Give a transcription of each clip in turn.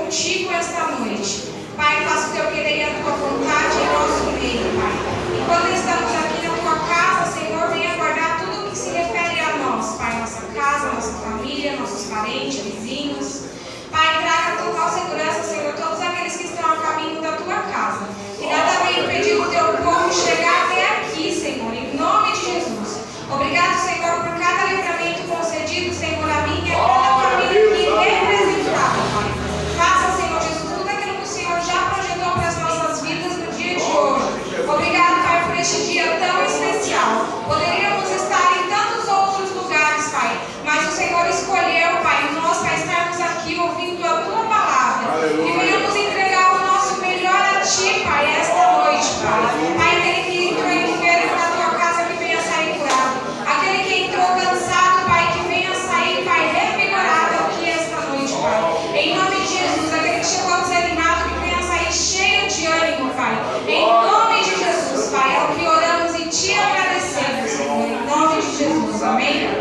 contigo esta noite. Pai, faça o teu querer e a tua vontade em nosso meio, Pai. Enquanto estamos aqui na tua casa, Senhor, venha guardar tudo o que se refere a nós, Pai, nossa casa, nossa família, nossos parentes, vizinhos. Pai, traga total segurança, Senhor, todos aqueles que estão a caminho da tua casa. E nada venha impedir o teu povo chegar até aqui, Senhor, em nome de Jesus. Obrigado, Senhor, por cada livramento concedido, Senhor, a mim e a cada família aqui representada, Pai. Faça, Senhor Jesus, tudo aquilo que o Senhor já projetou para as nossas vidas no dia de hoje. Obrigado, Pai, por este dia tão especial. Poderíamos estar em tantos outros lugares, Pai, mas o Senhor escolheu, Pai, nós para estarmos aqui ouvindo a tua palavra. E venhamos entregar o nosso melhor a ti, Pai, esta noite, Pai. Pai, aquele que entrou enfermo na tua casa, que venha sair curado. Aquele que entrou cansado, Pai, que venha sair, Pai, revigorado aqui esta noite, Pai. Em nome de Jesus, aquele que chegou desanimado, que venha sair cheio de ânimo, Pai. Em nome de Jesus, Pai, é o que oramos e te agradecemos, Senhor. Em nome de Jesus, amém?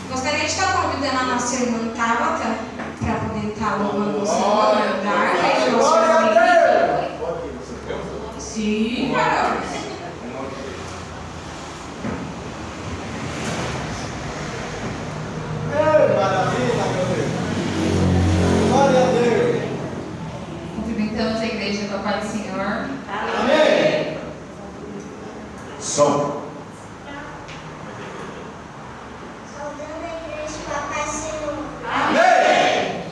Gostaria de estar convidando a nossa irmã Tabata para poder estar louvando o Senhor no lugar. Aí, nosso irmão Henrique. Sim, cara. Maravilha, meu Deus. Glória a Deus. Cumprimentamos a igreja com a paz do Senhor. Amém. Som. Saudando a igreja, papai Senhor. Amém. Amém.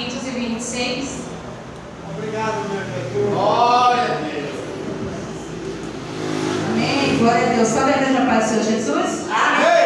526. Obrigado, meu Jesus. Glória a Deus. Amém. Glória a Deus. Toda a igreja Paz do Senhor Jesus. Amém.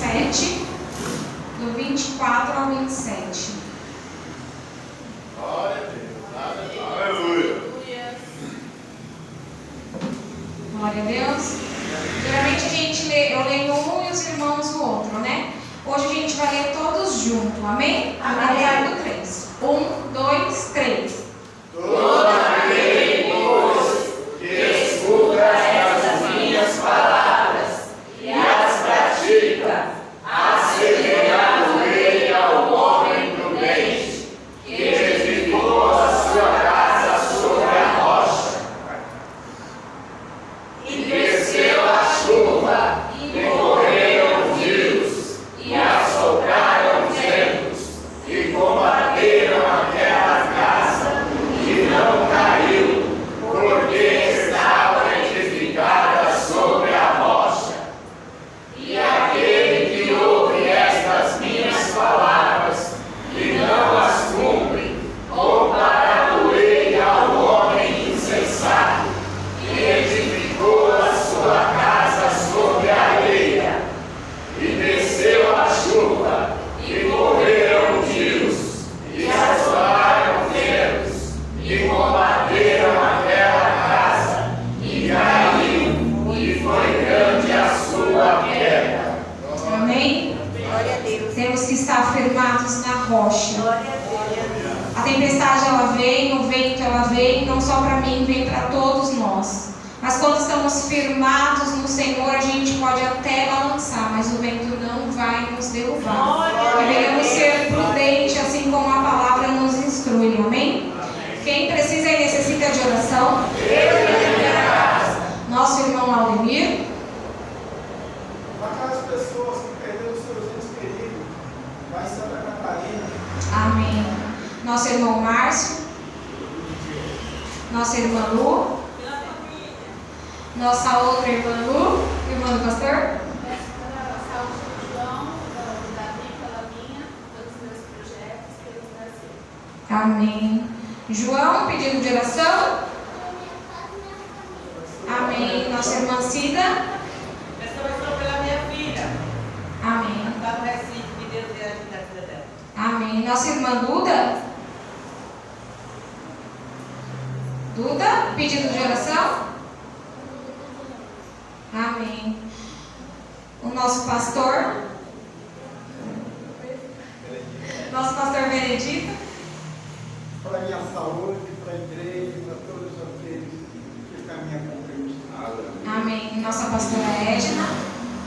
27, do 24 ao 27. Glória a Deus. Aleluia. Glória a Deus. Geralmente a gente lê, eu leio um e os irmãos o outro, né? Hoje a gente vai ler todos juntos, amém? Amém. Do 3. 1, 2, 3. Todo aquele, pois, que escuta estas minhas palavras e as pratica, assemelhando-lhe ao homem prudente, que edificou a sua casa sobre a rocha, e desceu a chuva, e correram os rios, e assopraram os ventos, e combateram aquela casa, e não caiu, porque estava edificada sobre a rocha. E aquele que ouve estas minhas palavras e não as cumpre, compará-lo-ei ao homem insensato, que edificou a sua casa sobre a areia, e desceu a chuva, e correram os rios, e assolaram os ventos, e combateram aquela casa, e caiu, e foi grande a sua queda. Amém? Glória a Deus. Temos que estar firmados na rocha. Glória a Deus. A tempestade ela vem, o vento ela vem, não só para mim, vem para todos nós. Mas quando estamos firmados no Senhor, a gente pode até balançar, mas o vento não vai nos derrubar. Devemos ser prudentes, assim como a palavra nos instrui, amém? Quem precisa e necessita de oração? Nosso irmão Aldemir. Para aquelas pessoas que perderam os seus entes queridos, lá em Santa Catarina. Amém. Nosso irmão Márcio. Nossa irmã Lu. Nossa outra irmã Lu. Irmã do pastor. Peço pela saúde do João, do Davi, pela minha, todos os meus projetos, pelo Brasil. Amém. João, pedido de oração. Amém. Nossa irmã Cida. Essa oração pela minha filha. Amém. Está no Recife, que Deus dê a vida dela. Amém. Nossa irmã Duda. Duda, pedido de oração. Amém. O nosso pastor. Nosso pastor Benedito. Para a minha saúde, para a igreja, para todos aqueles que caminham com Cristo. Amém. Nossa pastora Edna.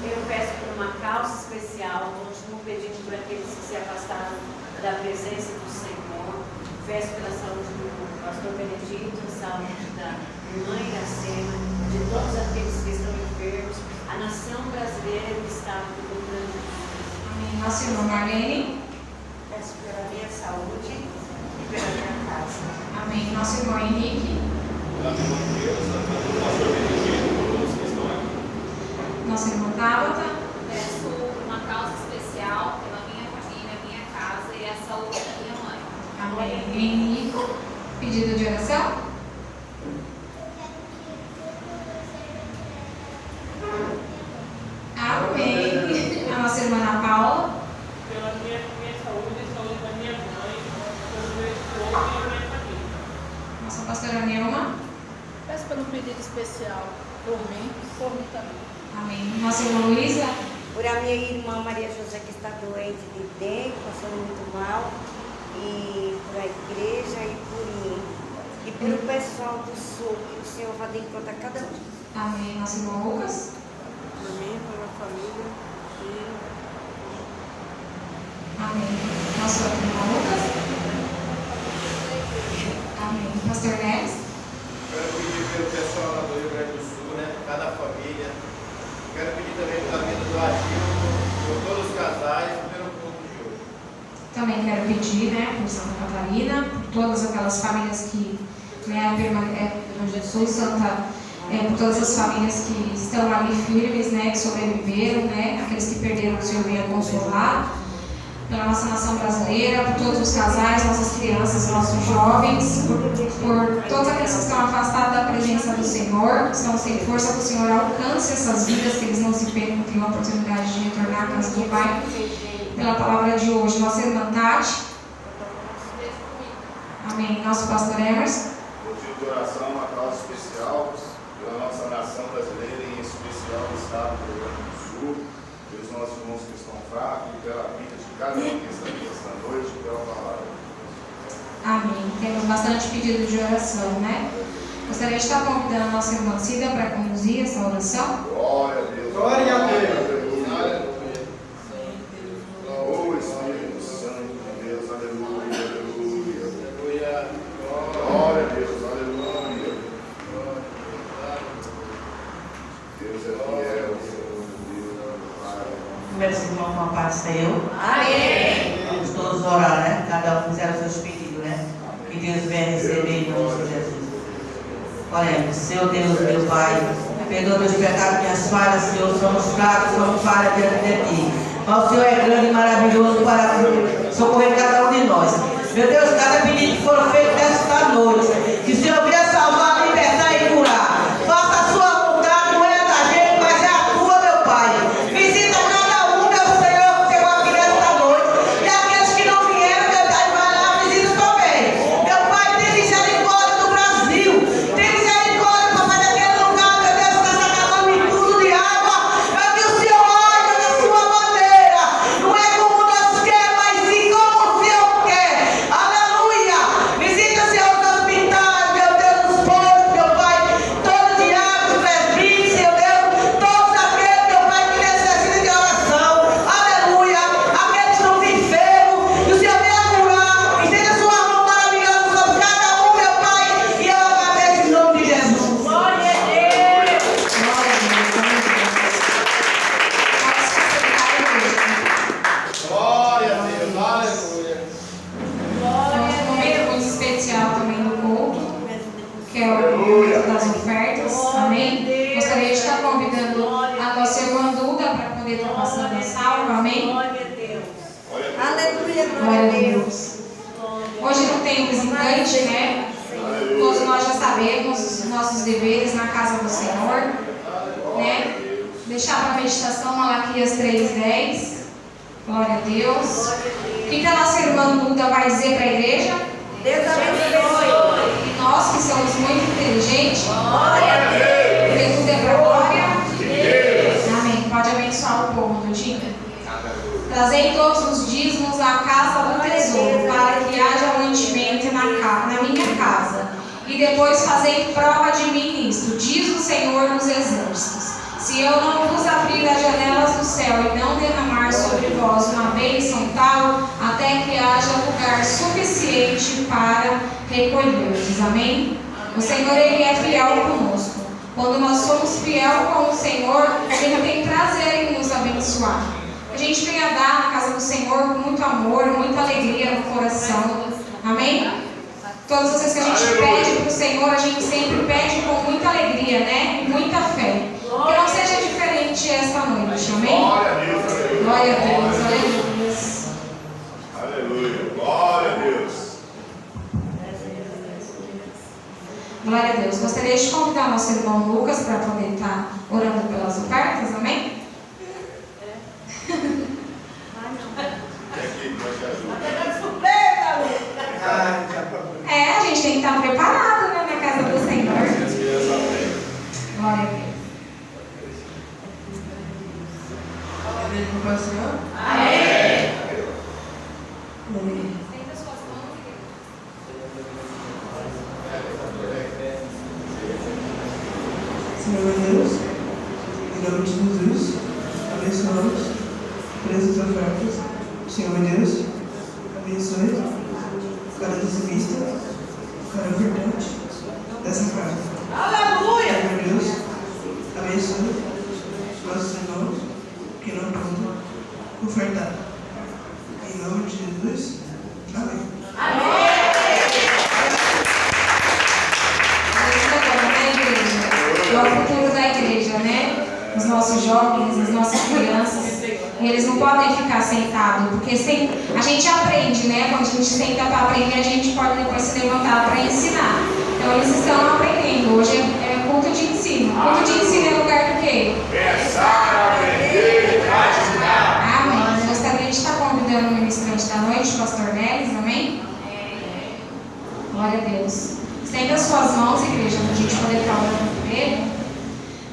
Eu peço por uma causa especial, continuo pedindo por aqueles que se afastaram da presença do Senhor. Peço pela saúde do pastor Benedito, a saúde da irmã Iracema, de todos aqueles que estão enfermos, a nação brasileira e o estado do Rio Grande do Sul. Amém. Nossa irmã Marlene. Peço pela minha saúde e pela minha casa. Amém. Nosso irmão Henrique. Pela minha Deus, pelo pastor Benedito, por todos que estão aqui. Nossa irmã Tabata. Peço uma causa especial pela minha família, minha casa e a saúde da minha mãe. Amém. Henrique. Pedido de oração. Amém. A nossa irmã Ana Paula. Pela minha saúde e saúde da minha mãe, pelo meu esposo e a minha família. Nossa pastora Nelma. Peço pelo pedido especial por mim também. Amém. Nossa irmã Luísa. Por a minha irmã Maria José, que está doente de dengue, passando muito mal, e por a igreja e por mim. E pelo pessoal do sul, que o Senhor vai de encontro a cada um. Amém. Nosso irmão Lucas. Por mim, pela família e Amém. Nosso outro irmão Lucas. Amém. Pastor Neves. Quero pedir pelo pessoal lá do Rio Grande do Sul, né? Cada família. Quero pedir também pela vida do Agil, por todos os casais, pelo ponto de hoje. Também quero pedir, né, por Santa Catarina, por todas aquelas famílias que, né, Jesus, por todas as famílias que estão ali firmes, né, que sobreviveram, né, aqueles que perderam, o Senhor venha consolar. pela nossa nação brasileira, por todos os casais, nossas crianças, nossos jovens, por todos aqueles que estão afastados da presença do Senhor, que estão sem força, que o Senhor alcance essas vidas, que eles não se percam, tenham a oportunidade de retornar à casa do Pai. Pela palavra de hoje, nossa irmã Tati. Amém. Nosso pastor Emerson. Motivo de oração, uma causa especial pela nossa nação brasileira, em especial o estado do Rio Grande do Sul, pelos nossos irmãos que estão fracos, e pela vida de cada um que está aqui esta noite, pela palavra. Amém. Temos bastante pedido de oração, né? Gostaria de estar convidando a nossa irmã Cida para conduzir essa oração. Glória a Deus. Glória a Deus. Aleluia. Oh, Espírito Santo de Deus, aleluia, aleluia. Glória a Deus, aleluia. Deus é fiel, Senhor Deus, Pai. Meus irmãos, uma paz Senhor. Amém. Vamos todos orar, né? Cada um fizer os seus pedidos, né? Que Deus venha receber em nome de Jesus. Oremos, Senhor Deus, meu Pai, perdoa meus pecados, minhas falhas, Senhor, somos fracos, somos falhas diante de Ti. Mas o Senhor é grande e maravilhoso para socorrer cada um de nós. Meu Deus, cada pedido que for feito nesta noite, que o Senhor venha salvar, libertar e curar. Faça a sua vontade, não é da gente, mas é a tua, meu Pai. Visita cada um, meu Senhor, que chegou aqui nesta noite. E aqueles que não vieram, meu Pai, vai lá, visita também. Meu Pai, tem misericórdia do Brasil. Tem misericórdia, papai, daquele lugar, meu Deus, que está acabando em tudo de água. É que o Senhor olha da sua maneira. Não é como nós queremos, mas sim como o Senhor quer. Aleluia. Visita, Senhor, os hospitais, meu Deus, os pobres, meu Pai. Todo diabo, presbítero, Senhor Deus. Todos aqueles, meu Pai, que necessitam de oração. Aleluia. Aqueles que estão enfermos. Que o Senhor venha curar. Estenda a sua mão maravilhosa sobre cada um, meu Pai. E eu agradeço em nome de Jesus. Glória a Deus. Glória a Deus. Glória a Deus, aleluia. Temos um momento muito especial também no culto, que é o momento das ofertas. Amém? Gostaria de estar convidando a nossa irmã Duda para poder estar passando a salva. Amém? Glória a Deus. Aleluia, Glória a Deus. Hoje não tem visitante, né? Todos nós já sabemos os nossos deveres na casa do Senhor, né? Deixar para a meditação Malaquias 3:10. Glória a Deus. O que a nossa irmã Duda vai dizer para a igreja? Deus abençoe. E nós que somos muito inteligentes, Glória a Deus. porque tudo é para a glória. Amém. Pode abençoar o povo do dia. Trazei todos os dízimos à casa do tesouro, para que haja mantimento na minha casa. E depois fazei prova de mim nisto, diz o Senhor dos Exércitos. Se eu não vos abrir as janelas do céu e não derramar sobre vós uma bênção tal, até que haja lugar suficiente para recolher-vos. Amém? O Senhor, Ele é fiel conosco. Quando nós somos fiel com o Senhor, Ele tem prazer em nos abençoar. A gente vem a dar na casa do Senhor com muito amor, muita alegria no coração. Amém? Todas as vezes que a gente pede para o Senhor, a gente sempre pede com muita alegria, né? E muita fé. Que não seja diferente esta noite. Amém? Glória a Deus, aleluia. Glória a Deus. Aleluia. Aleluia. Glória a Deus. Glória a Deus. Gostaria de convidar nosso irmão Lucas para poder estar orando pelas ofertas. Amém? É, a gente tem que estar preparado, né, na casa do Senhor. Glória a Deus. Igreja para o Senhor? Amém. Estenda suas mãos, Senhor Deus, em nome de Jesus, abençoamos por essas ofertas. Senhor Deus, abençoe cada dizimista, cada ofertante dessa casa. Aleluia. Senhor Deus, abençoe nossos irmãos que não podem ofertar. Em nome de Jesus, amém. Amém. É o futuro da igreja, né? Os nossos jovens, as nossas crianças. Eles não podem ficar sentados, porque a gente aprende, né? Quando a gente senta para aprender, a gente pode depois se levantar para ensinar. Então eles estão aprendendo. Hoje é culto de ensino. Culto de ensino é lugar do quê? Pensar, aprender, praticar. Amém. Gostaria de estar convidando o ministrante da noite, pastor Neres, amém? Glória a Deus. Estenda as suas mãos, igreja, para a gente poder estar orando por ele.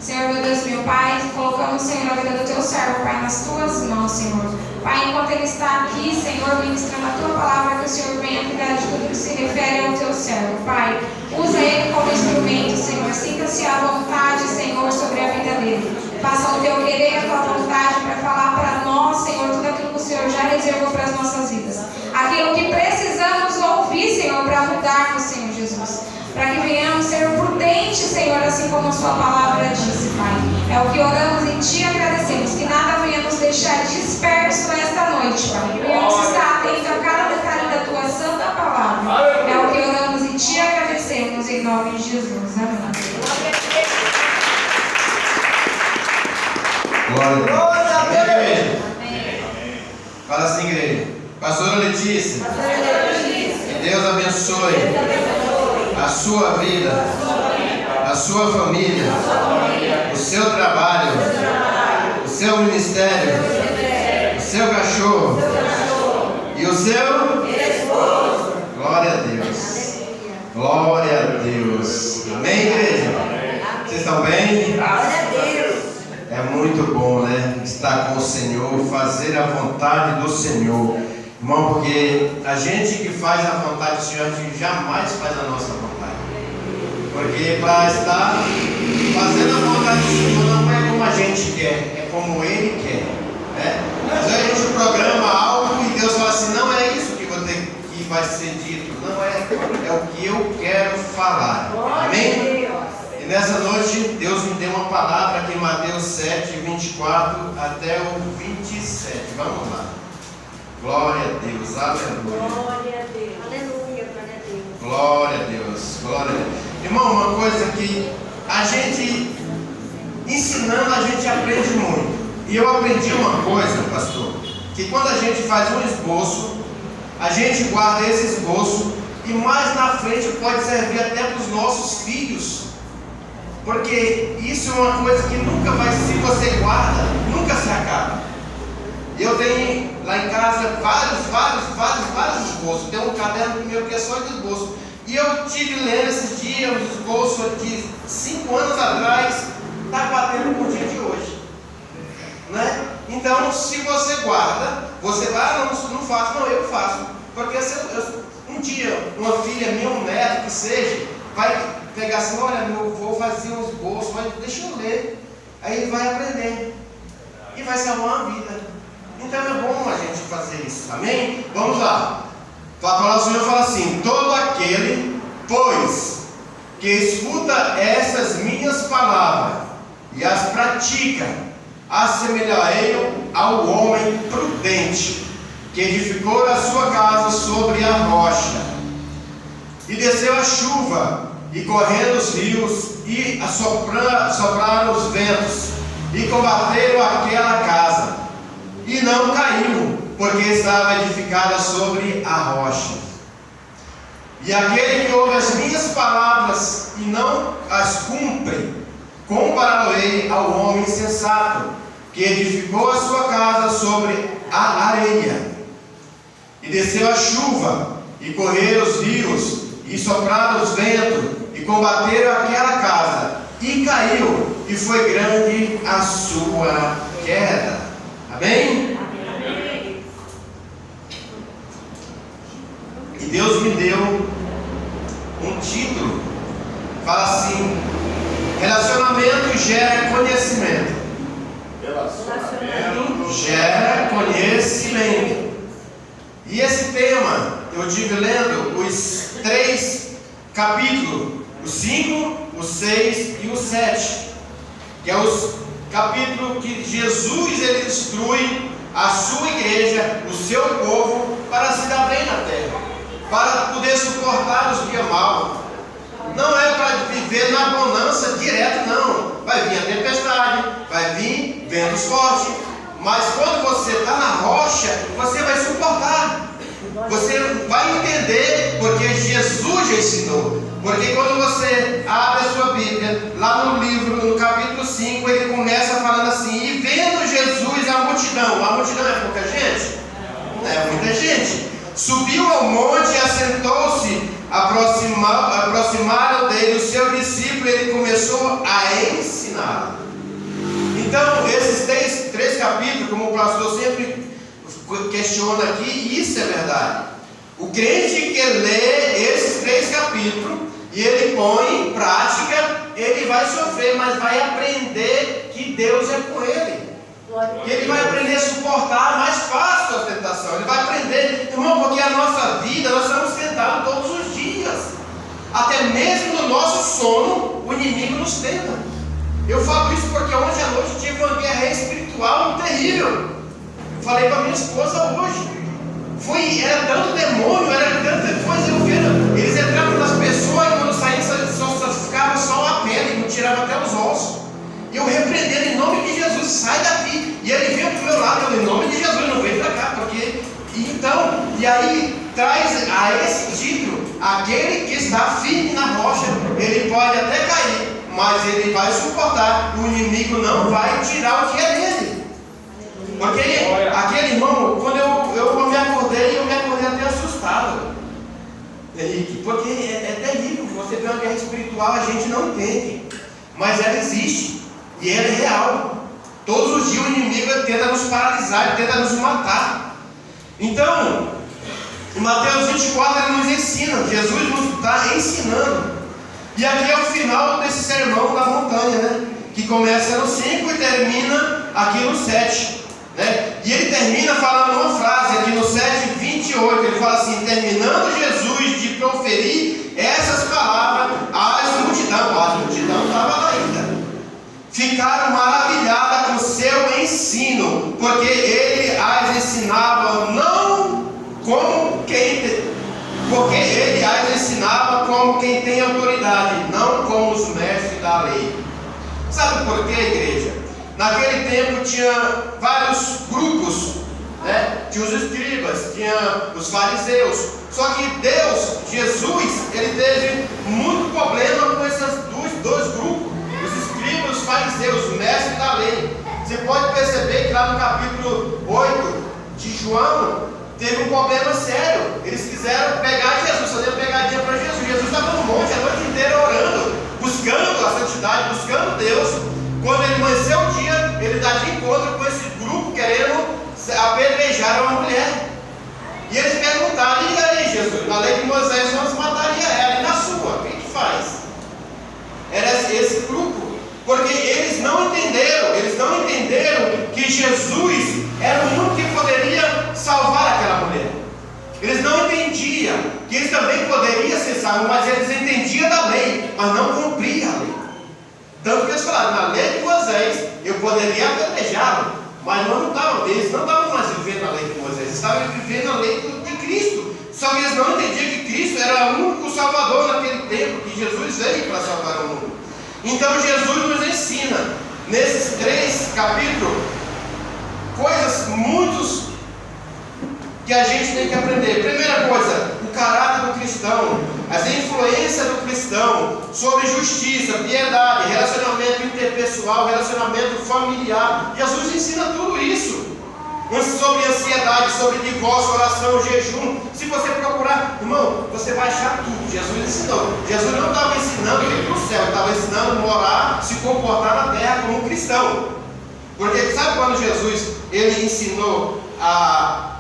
Senhor, meu Deus, meu Pai, colocamos, Senhor, a vida do teu servo, Pai, nas tuas mãos, Senhor. Pai, enquanto ele está aqui, Senhor, ministrando a tua palavra, que o Senhor venha cuidar de tudo que se refere ao teu servo, Pai. Usa ele como instrumento, Senhor. Sinta-se à vontade, Senhor, sobre a vida dele. Faça o teu querer e a tua vontade para falar para nós, Senhor, tudo aquilo que o Senhor já reservou para as nossas vidas. Aquilo que precisamos ouvir, Senhor, para mudarmos, Senhor Jesus. Para que venhamos ser prudentes, Senhor, assim como a sua palavra disse, Pai. É o que oramos em Ti e agradecemos. Que nada venha nos deixar disperso esta noite, Pai. Venhamos estar atentos a cada detalhe da Tua santa palavra. É o que oramos em Ti e agradecemos, em nome de Jesus. Amém. Glória a Deus. Amém, igreja? Amém. Fala assim, igreja. Pastora Letícia. Que Deus abençoe a sua vida, a sua família, o seu trabalho, o seu ministério, o seu cachorro e o seu esposo. Glória a Deus. Glória a Deus. Amém, igreja? Vocês estão bem? Glória a Deus. É muito bom, né? Estar com o Senhor, fazer a vontade do Senhor. Irmão, porque a gente que faz a vontade do Senhor, a gente jamais faz a nossa vontade. Porque para estar fazendo a vontade do Senhor não é como a gente quer, é como Ele quer. Né? Às vezes a gente programa algo e Deus fala assim, não é isso que vai ser dito, não é o que eu quero falar. Amém? E nessa noite Deus me deu uma palavra aqui em Mateus 7, 24 até o 27. Vamos lá. Glória a Deus, aleluia. Glória a Deus. Aleluia, glória a Deus. Glória a Deus, glória a Deus. Irmão, uma coisa que a gente, ensinando, a gente aprende muito. E eu aprendi uma coisa, pastor, que quando a gente faz um esboço, a gente guarda esse esboço e mais na frente pode servir até para os nossos filhos. Porque isso é uma coisa que nunca vai, se você guarda, nunca se acaba. Eu tenho lá em casa vários esboços. Tem um caderno meu que é só de esboço. E eu tive lendo esses dias os esboços de 5 anos atrás, está batendo com o dia de hoje. Né? Então, se você guarda, você vai, não faço, não, eu faço. Porque um dia, uma filha minha, um neto que seja, vai pegar assim, olha, meu avô fazia um esboço, mas deixa eu ler. Aí ele vai aprender. E vai salvar uma vida. Então é bom a gente fazer isso, amém? Vamos lá. A palavra do Senhor fala assim: todo aquele, pois, que escuta essas minhas palavras e as pratica, assemelharei ao homem prudente, que edificou a sua casa sobre a rocha. E desceu a chuva, e correndo os rios, e sopraram os ventos, e combateram aquela casa. E não caiu, porque estava edificada sobre a rocha. E aquele que ouve as minhas palavras e não as cumpre, compará-lo-ei ao homem insensato, que edificou a sua casa sobre a areia. E desceu a chuva, e correram os rios, e sopraram os ventos, e combateram aquela casa, e caiu, e foi grande a sua queda. Amém? Amém. E Deus me deu um título. Fala assim: relacionamento gera conhecimento. Relacionamento gera conhecimento. E esse tema eu tive lendo os 3 capítulos, o 5, o 6 e o 7, que é os capítulo que Jesus ele instrui a sua igreja, o seu povo, para se dar bem na terra, para poder suportar os dias maus. Não é para viver na bonança direto, não. Vai vir a tempestade, vai vir ventos fortes, Mas quando você está na rocha, você vai suportar. Você vai entender, porque Jesus já ensinou. Porque quando você abre a sua Bíblia, lá no livro, no capítulo 5, ele começa falando assim: e vendo Jesus a multidão é pouca gente? Não é muita gente. Subiu ao monte e assentou-se, aproximaram dele o seu discípulo, e ele começou a ensinar. Então, esses três capítulos, como o pastor sempre questiona aqui, isso é verdade. O crente que lê esses 3 capítulos e ele põe em prática, ele vai sofrer, mas vai aprender que Deus é com ele. E ele vai aprender a suportar mais fácil a tentação. Ele vai aprender, irmão, porque a nossa vida, nós estamos tentados todos os dias. Até mesmo no nosso sono, o inimigo nos tenta. Eu falo isso porque ontem à noite tive uma guerra espiritual terrível. Eu falei para minha esposa hoje. Era tanto demônio, era tanta coisa. Eles entravam nas pessoas e quando saíam, só ficavam só a pele, não tiravam até os ossos. E eu repreendendo em nome de Jesus, sai daqui. E ele veio para o meu lado, eu, em nome de Jesus, não veio para cá, porque. Então, e aí traz a esse título: aquele que está firme na rocha, ele pode até cair, mas ele vai suportar. O inimigo não vai tirar o que é dele. Porque aquele irmão, quando eu me acordei até assustado, Henrique, porque é terrível. Você vê uma guerra espiritual, a gente não entende, mas ela existe e ela é real. Todos os dias o inimigo tenta nos paralisar, ele tenta nos matar. Então, em Mateus 24 ele nos ensina, Jesus nos está ensinando. E aqui é o final desse sermão da montanha, né? Que começa no 5 e termina aqui no 7. Né? E ele termina falando uma frase aqui no 7:28. Ele fala assim: terminando Jesus de proferir essas palavras, a multidão estava lá ainda, ficaram maravilhadas com seu ensino, porque ele as ensinava não como porque ele as ensinava como quem tem autoridade, não como os mestres da lei. Sabe por quê, igreja? Naquele tempo tinha vários grupos, né? Tinha os escribas, tinha os fariseus. Só que Deus, Jesus, ele teve muito problema com esses dois grupos, os escribas e os fariseus, os mestres da lei. Você pode perceber que lá no capítulo 8 de João teve um problema sério. Eles quiseram pegar Jesus, fazer uma pegadinha para Jesus. Jesus estava no monte a noite inteira orando, buscando a santidade, buscando Deus. Quando ele amanheceu o dia, ele dá de encontro com esse grupo querendo apedrejar uma mulher. E eles perguntaram: e aí, Jesus, na lei de Moisés nós mataria ela, e na sua, o que faz? Era esse grupo, porque eles não entenderam que Jesus era o único que poderia salvar aquela mulher. Eles não entendiam que eles também poderiam ser salvos, mas eles entendiam da lei, mas não cumpriam a lei. Tanto que eles falaram: na lei de Moisés eu poderia apedrejá-lo, mas eles não estavam mais vivendo a lei de Moisés, eles estavam vivendo a lei de Cristo. Só que eles não entendiam que Cristo era o único Salvador naquele tempo, que Jesus veio para salvar o mundo. Então Jesus nos ensina, nesses 3 capítulos, coisas muitas que a gente tem que aprender. Primeira coisa, o caráter do cristão, as influências do cristão sobre justiça, piedade, relacionamento interpessoal, relacionamento familiar. Jesus ensina tudo isso. Sobre ansiedade, sobre divórcio, oração, jejum. Se você procurar, irmão, você vai achar tudo. Jesus ensinou. Jesus não estava ensinando ir para o céu, ele estava ensinando a morar, se comportar na terra como um cristão. Porque sabe quando Jesus ele ensinou a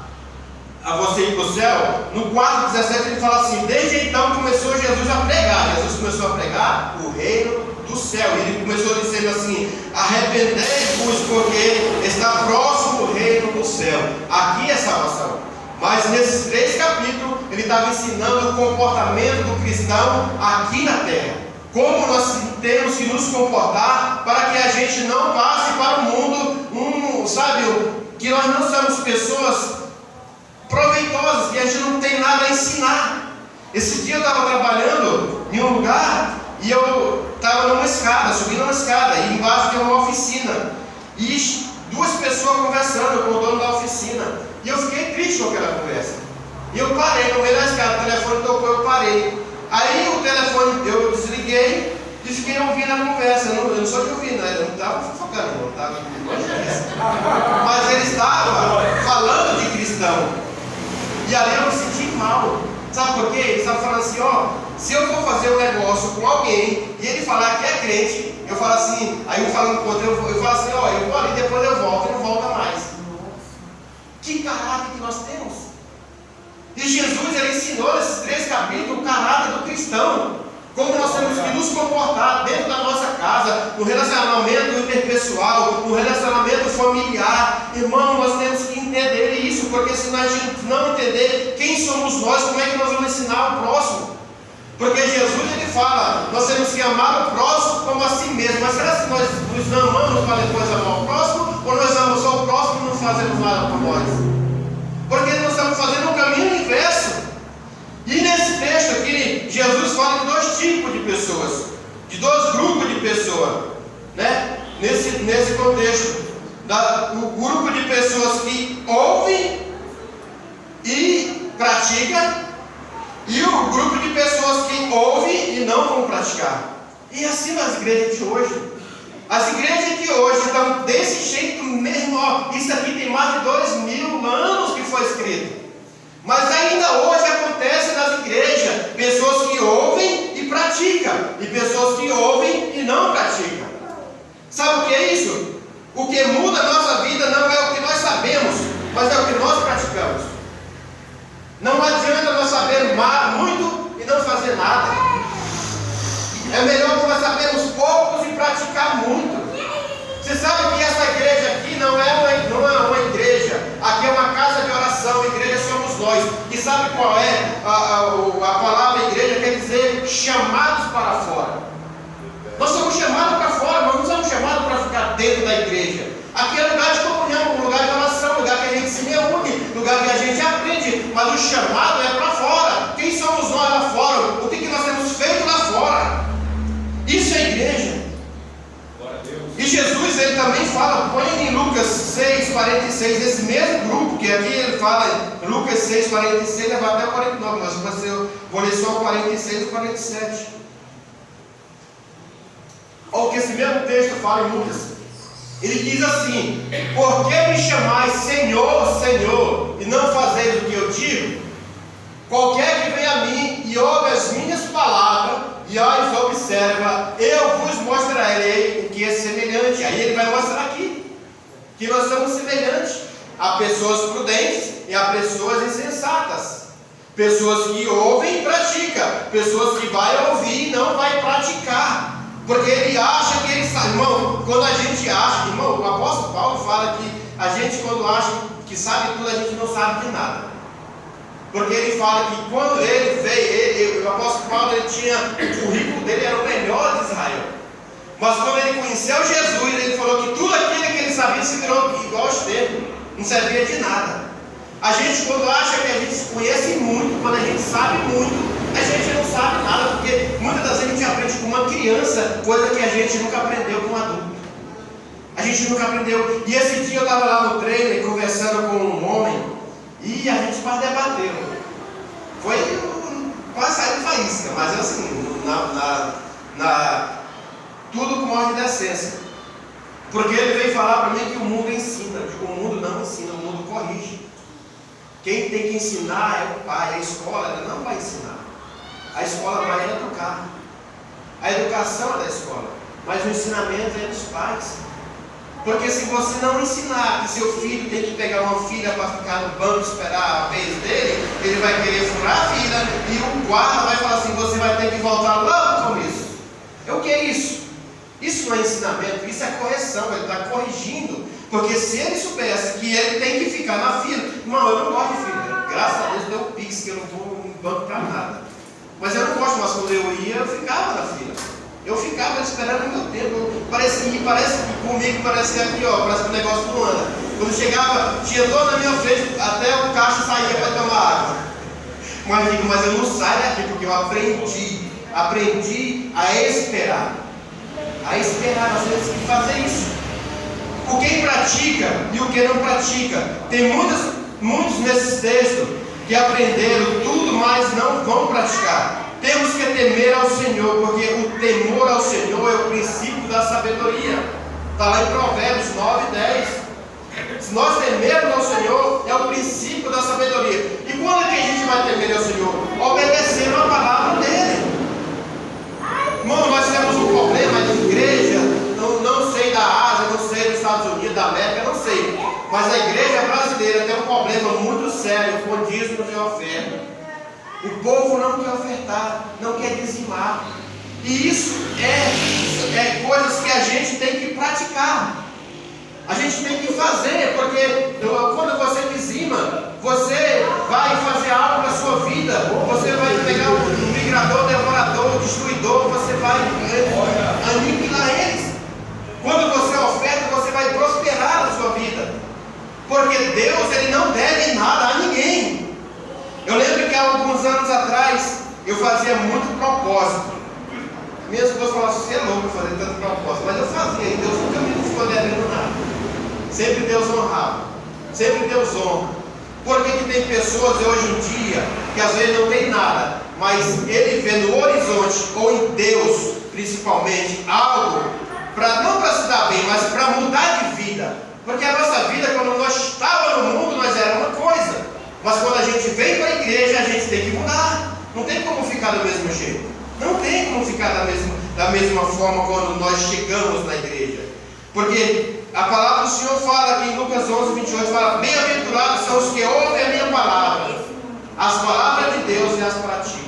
você ir para o céu? No 4:17 ele fala assim: desde então começou Jesus a pregar. Jesus começou a pregar o reino do céu. Ele começou dizendo assim: arrependei-vos, porque está próximo o reino do céu. Aqui é salvação. Mas nesses 3 capítulos ele estava ensinando o comportamento do cristão aqui na terra. Como nós temos que nos comportar para que a gente não passe para o mundo, que nós não somos pessoas proveitosas, que a gente não tem nada a ensinar. Esse dia eu estava trabalhando em um lugar e eu estava numa escada, subindo uma escada, e embaixo tem uma oficina. E duas pessoas conversando com o dono da oficina. E eu fiquei triste com aquela conversa. E eu parei no meio da escada, o telefone tocou, eu parei. Aí o telefone, eu desliguei e fiquei ouvindo a conversa. Eu não sou de ouvir, né? Eu não estava fofocando, não estava. Mas ele estava falando de cristão. E ali eu me senti mal. Sabe por quê? Ele estava falando assim, ó, se eu for fazer um negócio com alguém e ele falar que é crente, eu falo assim, aí eu falo com outro, eu falo assim, ó, eu vou ali, depois eu volto, e não volta mais. Que caráter que nós temos. E Jesus, ele ensinou nesses 3 capítulos o caráter do cristão. Como nós temos que nos comportar dentro da nossa casa, no relacionamento interpessoal, no relacionamento familiar. Irmão, nós temos que entender isso, porque se a gente não entender quem somos nós, como é que nós vamos ensinar o próximo? Porque Jesus, ele fala, nós temos que amar o próximo como a si mesmo. Mas será que nós nos amamos para depois amar o próximo? Ou nós amamos só o próximo e não fazemos nada por nós? Porque nós estamos fazendo um caminho inverso. E nesse texto aqui, Jesus fala de 2 tipos de pessoas, de 2 grupos de pessoas, né? Nesse contexto, o grupo de pessoas que ouvem e praticam, e o grupo de pessoas que ouvem e não vão praticar. E assim nas igrejas de hoje. As igrejas de hoje estão desse jeito mesmo, ó, isso aqui tem mais de 2000 anos que foi escrito. Mas ainda hoje acontece nas igrejas, pessoas que ouvem e praticam, e pessoas que ouvem e não praticam. Sabe o que é isso? O que muda a nossa vida não é o que nós sabemos, mas é o que nós praticamos. Não adianta nós sabermos muito e não fazer nada. É melhor que nós sabemos poucos e praticar muito. Você sabe que essa igreja aqui não é uma igreja, aqui é uma casa de oração, igreja somos nós. E sabe qual é a palavra igreja? Quer dizer chamados para fora. Nós somos chamados para fora, nós não somos chamados para ficar dentro da igreja. Aqui é lugar de comunhão, lugar de oração, lugar que a gente se reúne, lugar que a gente aprende, mas o chamado é para fora. Quem somos nós lá fora? O que nós temos feito lá fora? Isso é igreja. E Jesus, ele também fala, põe em Lucas 6,46, esse mesmo grupo, que aqui ele fala em Lucas 6,46, vai até o 49, mas eu vou ler só o 46 e o 47. Olha o que esse mesmo texto fala em Lucas. Ele diz assim: por que me chamais Senhor, Senhor, e não fazeis o que eu digo? Qualquer que venha a mim e ouve as minhas palavras e as observa, eu vos mostrarei o que é semelhante. Aí ele vai mostrar aqui que nós somos semelhantes a pessoas prudentes e a pessoas insensatas, pessoas que ouvem e praticam, pessoas que vai ouvir e não vai praticar. Porque ele acha que ele sabe. Irmão, quando a gente acha, irmão, o apóstolo Paulo fala que a gente, quando acha que sabe tudo, a gente não sabe de nada. Porque ele fala que quando ele veio, o apóstolo Paulo, ele tinha, o currículo dele era o melhor de Israel. Mas quando ele conheceu Jesus, ele falou que tudo aquilo que ele sabia se virou igual aos tempos, não servia de nada. A gente, quando acha que a gente conhece muito, quando a gente sabe muito, a gente não sabe nada, porque muitas das vezes a gente aprende com uma criança, coisa que a gente nunca aprendeu com um adulto. A gente nunca aprendeu. E esse dia eu estava lá no trailer conversando com um homem e a gente quase debateu. Foi quase saiu faísca, mas assim, tudo com ordem de decência. Porque ele veio falar para mim que o mundo ensina. Eu digo, o mundo não ensina, o mundo corrige. Quem tem que ensinar é o pai, a escola ela não vai ensinar. A escola vai educar. A educação é da escola, mas o ensinamento é dos pais. Porque se você não ensinar que seu filho tem que pegar uma filha para ficar no banco esperar a vez dele, ele vai querer furar a fila e o guarda vai falar assim, você vai ter que voltar lá no começo. O que é isso? Isso não é ensinamento, isso é correção, ele está corrigindo. Porque se ele soubesse que ele tem que ficar na fila, irmão, eu não gosto de fila. Graças a Deus deu um pix que eu não vou no banco para nada. Mas eu não gosto, mas quando eu ia, eu ficava na fila. Eu ficava esperando o meu tempo. Parece que comigo parecia aqui, ó, parece que o negócio não anda. Quando chegava, tinha dor na minha frente, até o caixa saía para tomar água. Mas eu não saio daqui, porque eu aprendi a esperar. A esperar, nós temos que fazer isso. o quem pratica e o que não pratica. Tem muitos nesses textos que aprenderam tudo, mas não vão praticar. Temos que temer ao Senhor, porque o temor ao Senhor é o princípio da sabedoria. Está lá em Provérbios 9 e 10. Se nós temermos ao Senhor, é o princípio da sabedoria. E quando é que a gente vai temer ao Senhor? Obedecendo a palavra dele. Irmão, nós temos um problema de igreja, não sei da Ásia, não sei dos Estados Unidos, da América, não sei. Mas a igreja brasileira tem um problema muito sério com dízimo de oferta. O povo não quer ofertar, não quer dizimar. E isso é coisas que a gente tem que praticar. A gente tem que fazer, porque quando você dizima, você vai fazer algo na sua vida. Você vai pegar um migrador, devorador, destruidor, você vai aniquilar eles. Quando você oferta, você vai prosperar na sua vida. Porque Deus, Ele não deve nada a ninguém. Eu lembro que há alguns anos atrás, eu fazia muito propósito. Minha esposa falava assim, você é louco fazer tanto propósito. Mas eu fazia, e Deus nunca me ficou devendo nada. Sempre Deus honrava. Sempre Deus honra. Por que tem pessoas hoje em dia que às vezes não tem nada, mas ele vê no horizonte, ou em Deus principalmente, algo, não para se dar bem, mas para mudar de vida. Porque a nossa vida, quando nós estávamos no mundo, nós era uma coisa. Mas quando a gente vem para a igreja, a gente tem que mudar. Não tem como ficar do mesmo jeito. Não tem como ficar da mesma forma quando nós chegamos na igreja. Porque a palavra do Senhor fala aqui em Lucas 11, 28, fala, bem-aventurados são os que ouvem a minha palavra, as palavras de Deus e as praticam.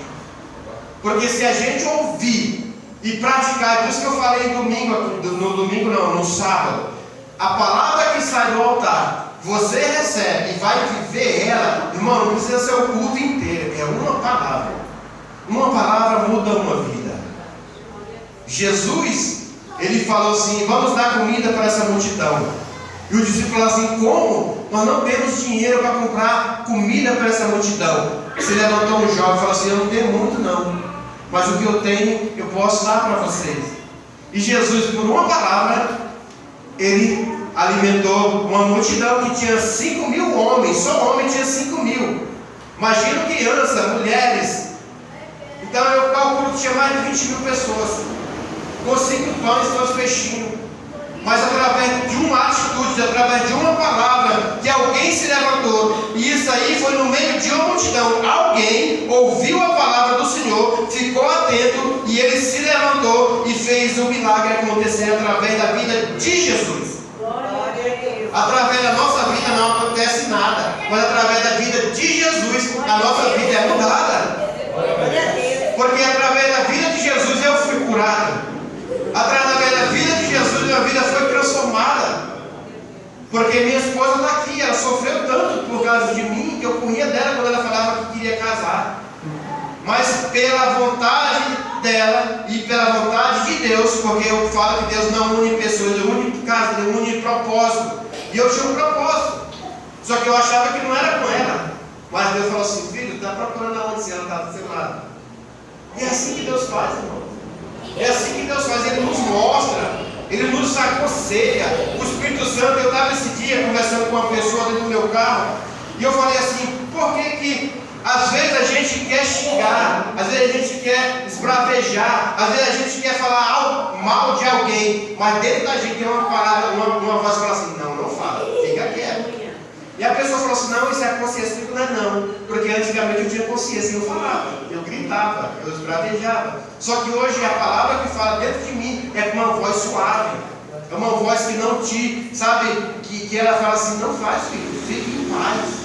Porque se a gente ouvir e praticar, é por isso que eu falei no sábado, a palavra que sai do altar, você recebe e vai viver ela, irmão, não precisa ser o culto inteiro, é uma palavra. Uma palavra muda uma vida. Jesus, ele falou assim, vamos dar comida para essa multidão. E o discípulo falou assim, como? Nós não temos dinheiro para comprar comida para essa multidão. Você levantou um jovem e falou assim, eu não tenho muito não, mas o que eu tenho, eu posso dar para vocês. E Jesus, por uma palavra, ele alimentou uma multidão que tinha 5.000 homens, só homem tinha 5.000. Imagina criança, mulheres. Então eu calculo que tinha mais de 20.000 pessoas, com 5 pães e 2 peixinhos. Mas através de uma atitude, através de uma palavra, que alguém se levantou, e isso aí foi no meio de uma multidão. Alguém ouviu a palavra do Senhor, ficou atento, e ele se levantou e fez o milagre acontecer através da vida de Jesus. Através da nossa vida não acontece nada, mas através da vida de Jesus, a nossa vida é mudada. Porque através da vida de Jesus eu fui curado. Através da vida de Jesus minha vida foi transformada. Porque minha esposa está aqui, ela sofreu tanto por causa de mim que eu corria dela quando ela falava que queria casar. Mas pela vontade dela e pela vontade de Deus, porque eu falo que Deus não une pessoas, Ele une casa, Ele une propósito. E eu tinha um propósito. Só que eu achava que não era com ela. Mas Deus falou assim, filho, está procurando aonde se ela está do seu lado. E é assim que Deus faz, irmão. É assim que Deus faz, Ele nos mostra, Ele nos aconselha. O Espírito Santo, eu estava esse dia conversando com uma pessoa dentro do meu carro, e eu falei assim, por que às vezes a gente quer xingar, às vezes a gente quer esbravejar, às vezes a gente quer falar mal de alguém, mas dentro da gente tem uma palavra, uma voz que fala assim, não fala, fica quieto. E a pessoa falou assim, não, isso é consciência. Eu falei, não, porque antigamente eu tinha consciência, eu falava, eu gritava, eu esbravejava. Só que hoje a palavra que fala dentro de mim é com uma voz suave, é uma voz que não te, sabe, que ela fala assim, não faz, filho, fique em paz.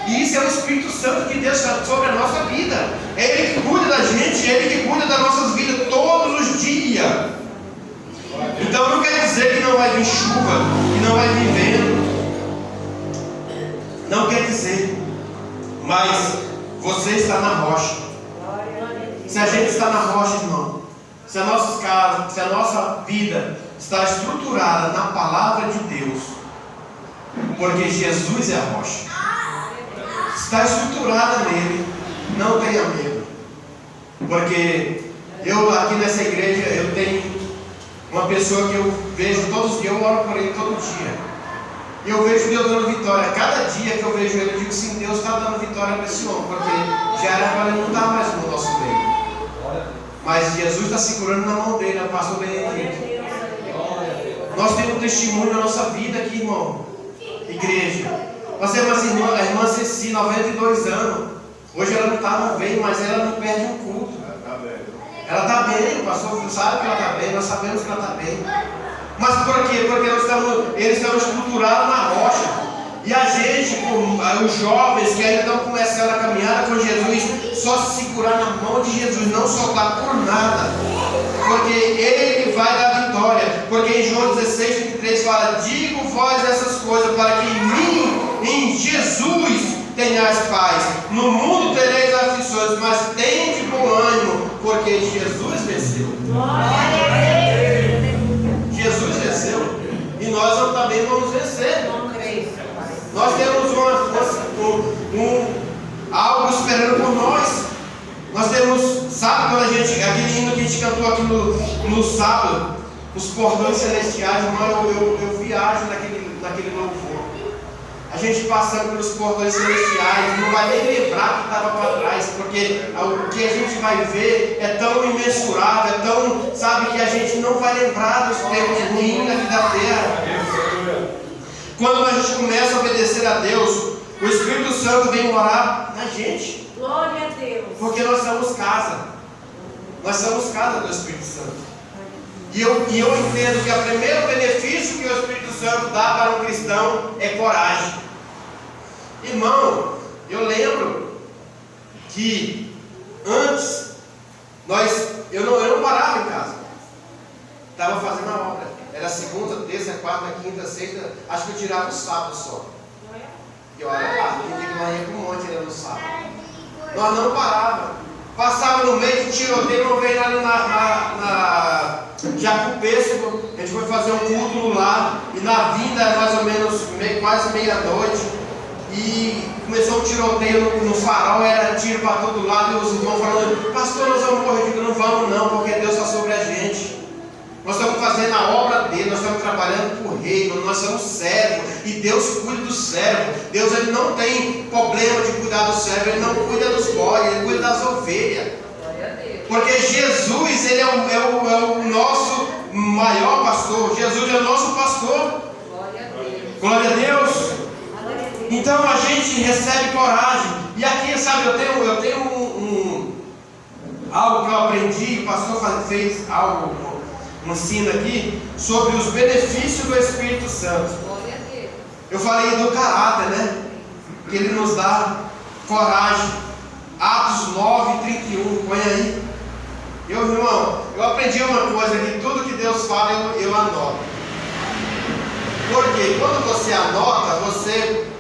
E isso é o Espírito Santo de Deus sobre a nossa vida. É Ele que cuida da gente, é Ele que cuida das nossas vidas todos os dias. Então não quer dizer que não vai vir chuva, que não vai vir vento. Não quer dizer, mas você está na rocha. Se a gente está na rocha, irmão, se a nossa casa, se a nossa vida está estruturada na palavra de Deus, porque Jesus é a rocha, está estruturada nele, não tenha medo. Porque eu aqui nessa igreja, eu tenho Uma pessoa que eu vejo todos os dias, eu oro por ele todo dia. E eu vejo Deus dando vitória. Cada dia que eu vejo ele, eu digo sim, Deus está dando vitória para esse homem, porque já era para ele não estar mais no nosso meio. Mas Jesus está segurando na mão dele, o pastor Benedito. Nós temos um testemunho na nossa vida aqui, irmão. Igreja. Nós temos a irmã Ceci, 92 anos. Hoje ela não está no bem, mas ela não perde um culto. Ela está bem, o pastor sabe que ela está bem, nós sabemos que ela está bem. Mas por quê? Porque eles estão estruturados na rocha. E a gente, os jovens que ainda estão começando a caminhada com Jesus, só se segurar na mão de Jesus, não soltar por nada. Porque Ele vai dar vitória. Porque em João 16:23 fala: digo vós essas coisas para que em mim, em Jesus, tenhais paz. No mundo tereis aflições, mas tende bom ânimo, porque Jesus venceu. Jesus venceu. E nós também vamos vencer. Nós temos algo esperando por nós. Nós temos, sabe quando aquele hino que a gente cantou aqui no sábado, os portões celestiais, irmão, eu viajo naquele louvor. A gente passando pelos portões celestiais, não vai nem lembrar o que estava para trás, porque o que a gente vai ver é tão imensurável, é tão, sabe, que a gente não vai lembrar dos tempos ruins aqui da terra. Quando a gente começa a obedecer a Deus, o Espírito Santo vem morar na gente. Glória a Deus. Porque nós somos casa. Nós somos casa do Espírito Santo. E eu entendo que o primeiro benefício que o Espírito Santo dá para um cristão é coragem. Irmão, eu lembro que antes eu não parava em casa. Estava fazendo a obra. Era segunda, terça, quarta, quinta, sexta. Acho que eu tirava o sábado só. E olha, tem que manhã com um monte era no sábado. Nós não parávamos. Passava no meio de tiroteio, não veio ali na Jacupêssego. A gente foi fazer um culto no lar. E na vinda era mais ou menos quase meia-noite. E começou um tiroteio no farol, era tiro para todo lado. E os irmãos falando: pastor, nós vamos morrer. Eu digo: não vamos não, porque Deus está sobre a gente. Nós estamos fazendo a obra dele, nós estamos trabalhando por reino, nós somos servos, e Deus cuida do servo. Deus, ele não tem problema de cuidar do servo, ele não cuida dos bodes, ele cuida das ovelhas. Porque Jesus, ele é o nosso maior pastor. Jesus é o nosso pastor. Glória a Deus. Então a gente recebe coragem. E aqui, sabe, eu tenho algo que eu aprendi, o pastor fez algo, um ensino aqui, sobre os benefícios do Espírito Santo. Eu falei do caráter, né? Que ele nos dá coragem. Atos 9:31, põe aí. Irmão, eu aprendi uma coisa, que tudo que Deus fala eu anoto. Porque quando você anota,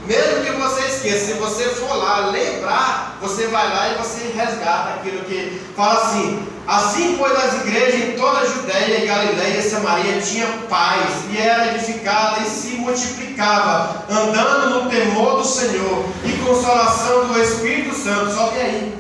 mesmo que você esqueça, se você for lá lembrar, você vai lá e você resgata aquilo que fala assim: assim pois as igrejas em toda a Judéia e Galileia e Samaria tinha paz, e era edificada e se multiplicava, andando no temor do Senhor e consolação do Espírito Santo. Só que aí,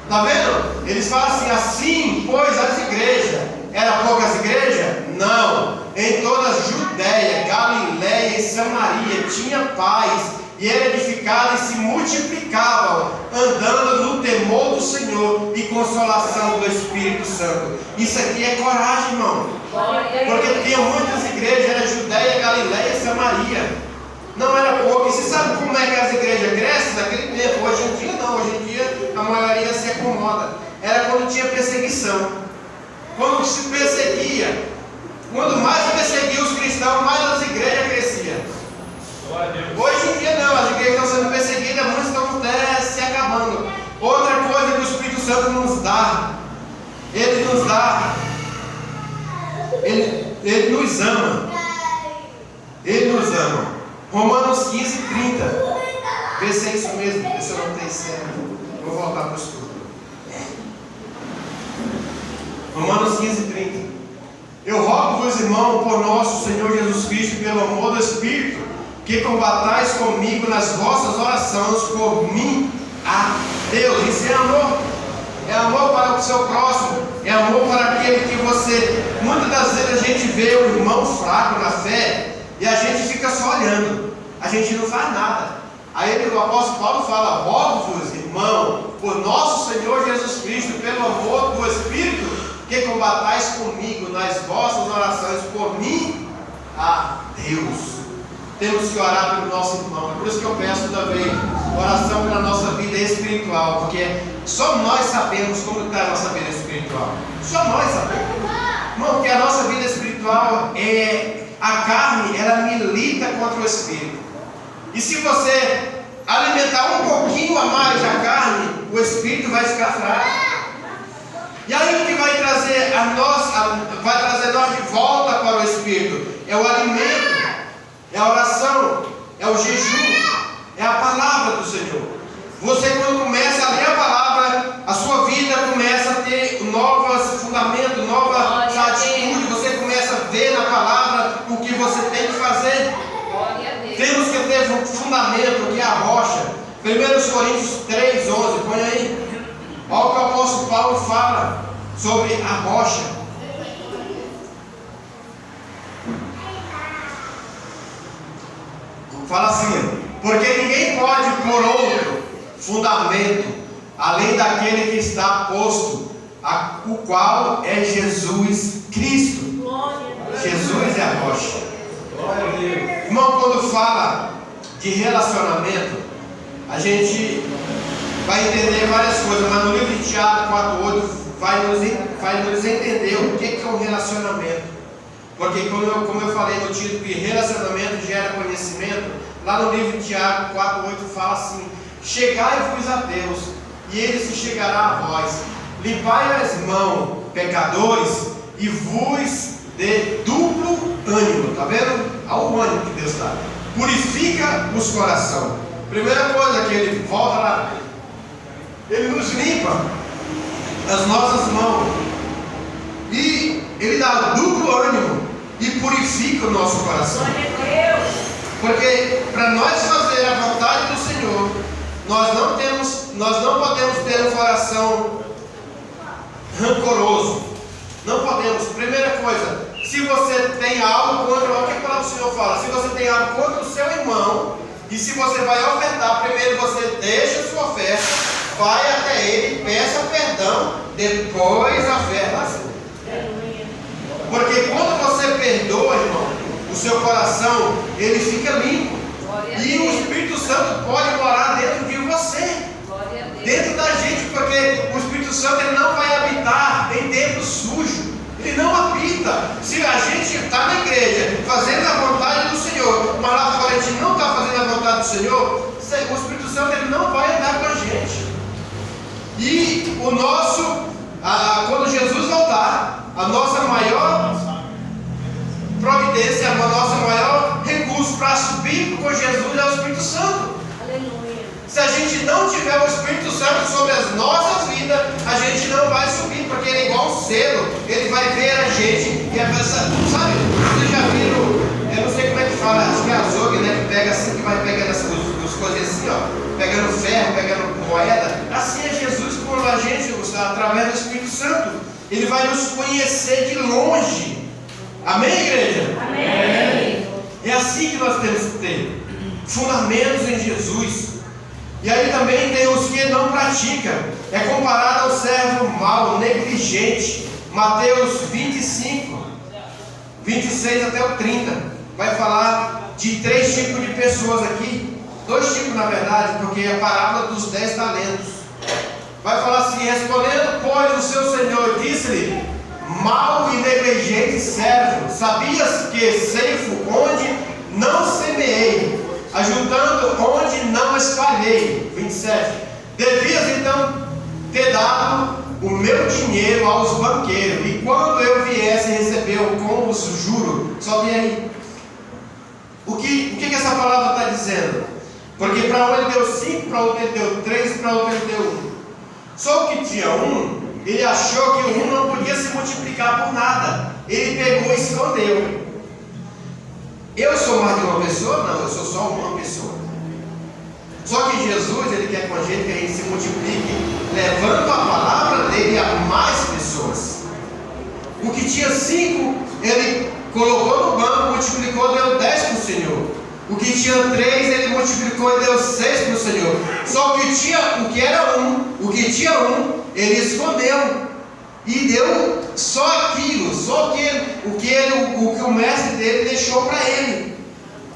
tá vendo? Eles falam assim pois as igrejas, eram poucas igrejas? Não, em toda a Judéia, Galileia e Samaria tinha paz, e era edificada e se multiplicavam, andando no temor do Senhor e consolação do Espírito Santo. Isso aqui é coragem, irmão. Porque tinha muitas igrejas, era Judéia, Galileia e Samaria. Não era pouco. E você sabe como é que as igrejas crescem naquele tempo? Hoje em dia não, hoje em dia a maioria se acomoda. Era quando tinha perseguição. Quando se perseguia, quando mais perseguia os cristãos, mais as igrejas cresciam. Hoje em dia não, as igrejas estão sendo perseguidas, muitas estão até se acabando. Outra coisa que o Espírito Santo nos dá, ele nos dá, ele nos ama. Ele nos ama. Romanos 15:30. Vê se é isso mesmo, vê se eu não tenho certo. Vou voltar para o estudo. Romanos 15:30. Eu rogo-vos, irmão, por nosso Senhor Jesus Cristo, pelo amor do Espírito, que combatais comigo nas vossas orações por mim a Deus. Isso é amor. é amor para o seu próximo, é amor para aquele que você... Muitas das vezes a gente vê o irmão fraco na fé e a gente fica só olhando, a gente não faz nada. Aí o apóstolo Paulo fala: rogo-vos, irmão, por nosso Senhor Jesus Cristo, pelo amor do Espírito, que combatais comigo nas vossas orações por mim a Deus. Temos que orar pelo nosso irmão. Por isso que eu peço também oração pela nossa vida espiritual, porque só nós sabemos como está a nossa vida espiritual. Só nós sabemos. Irmão, porque a nossa vida espiritual a carne, ela milita contra o espírito. E se você alimentar um pouquinho a mais a carne, o espírito vai ficar fraco. E aí o que vai trazer nós de volta para o espírito é o alimento, é a oração, é o jejum, é a palavra do Senhor. Você, quando começa a ler a palavra, a sua vida começa a ter novos fundamentos, nova atitude. Você começa a ver na palavra o que você tem que fazer. Temos que ter um fundamento, que é a rocha. 1 Coríntios 3:11, põe aí. Olha o que o apóstolo Paulo fala sobre a rocha. Fala assim: porque ninguém pode pôr outro fundamento além daquele que está posto, o qual é Jesus Cristo. Jesus é a rocha. Irmão, quando fala de relacionamento, a gente vai entender várias coisas, mas no livro de Tiago 4:8 vai nos entender o que é um relacionamento. Porque como eu falei no título, que relacionamento gera conhecimento, lá no livro de Tiago 4:8 fala assim: chegai-vos a Deus, e Ele se chegará a vós. Limpai as mãos, pecadores, e vos dê duplo ânimo. Está vendo? Olha o ânimo que Deus dá. Purifica os corações. Primeira coisa que Ele volta lá, Ele nos limpa as nossas mãos, e Ele dá duplo ânimo e purifica o nosso coração. Porque para nós fazer a vontade do Senhor, nós não podemos ter um coração rancoroso. Não podemos. Primeira coisa, se você tem algo contra, olha o que a palavra do Senhor fala: se você tem algo contra o seu irmão, e se você vai ofertar, primeiro você deixa a sua oferta, vai até ele, peça perdão, depois oferta. Porque quando você perdoa, irmão, o seu coração, ele fica limpo. E o Espírito Santo pode morar dentro de você, dentro da gente, porque o Espírito Santo, ele não vai habitar em templo sujo. Ele não habita. Se a gente está na igreja fazendo a vontade do Senhor, mas lá fora a gente não está fazendo a vontade do Senhor, o Espírito Santo, ele não vai andar com a gente. E quando Jesus voltar, a nossa maior providência, o nosso maior recurso para subir com Jesus é o Espírito Santo. Aleluia. Se a gente não tiver o Espírito Santo sobre as nossas vidas, a gente não vai subir, porque ele é igual um selo. Ele vai ver a gente e a pessoa, sabe? Vocês já viram, eu não sei como é que fala, acho que é açougue, né? Que pega assim, que vai pegando as coisas assim, ó, pegando ferro, pegando moeda. Assim é Jesus com a gente, através do Espírito Santo. Ele vai nos conhecer de longe. Amém, igreja? Amém. É assim que nós temos que ter fundamentos em Jesus. E aí também tem os que não praticam. É comparado ao servo mau, negligente. Mateus 25, 26 até o 30. Vai falar de 3 tipos de pessoas aqui. 2 tipos na verdade, porque é a parábola dos 10 talentos. Vai falar assim: respondendo, pois, o seu senhor disse-lhe: mau e negligente servo, sabias que ceifo onde não semeei, ajuntando onde não espalhei. 27. Devias então ter dado o meu dinheiro aos banqueiros, e quando eu viesse receber com os juros. Só tem aí. O que essa palavra está dizendo? Porque para um ele deu 5, para outro ele deu 3, para outro ele deu 1. Só que tinha um, ele achou que o 1 não podia se multiplicar por nada. Ele pegou e escondeu. Eu sou mais de uma pessoa? Não, eu sou só uma pessoa. Só que Jesus, ele quer com a gente que a gente se multiplique, levando a palavra tinha 5, ele colocou no banco, multiplicou, deu 10 para o Senhor. O que tinha 3, ele multiplicou e deu 6 para o Senhor. Só que o que era 1, o que tinha 1, ele escondeu e deu só aquilo, só o que o mestre dele deixou para ele.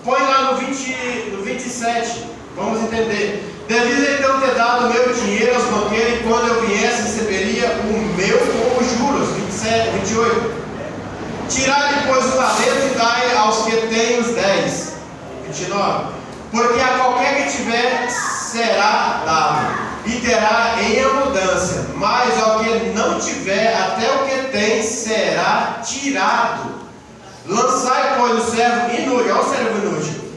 Põe lá no 27, vamos entender. Devia então ter dado o meu dinheiro aos banqueiros, e quando eu viesse, receberia o meu com os juros. 28. Tirai, pois, o talento e dai aos que têm os 10. 29. Porque a qualquer que tiver será dado, e terá em abundância, mas ao que não tiver, até o que tem será tirado. Lançai, pois, o servo inútil, olha o servo inútil,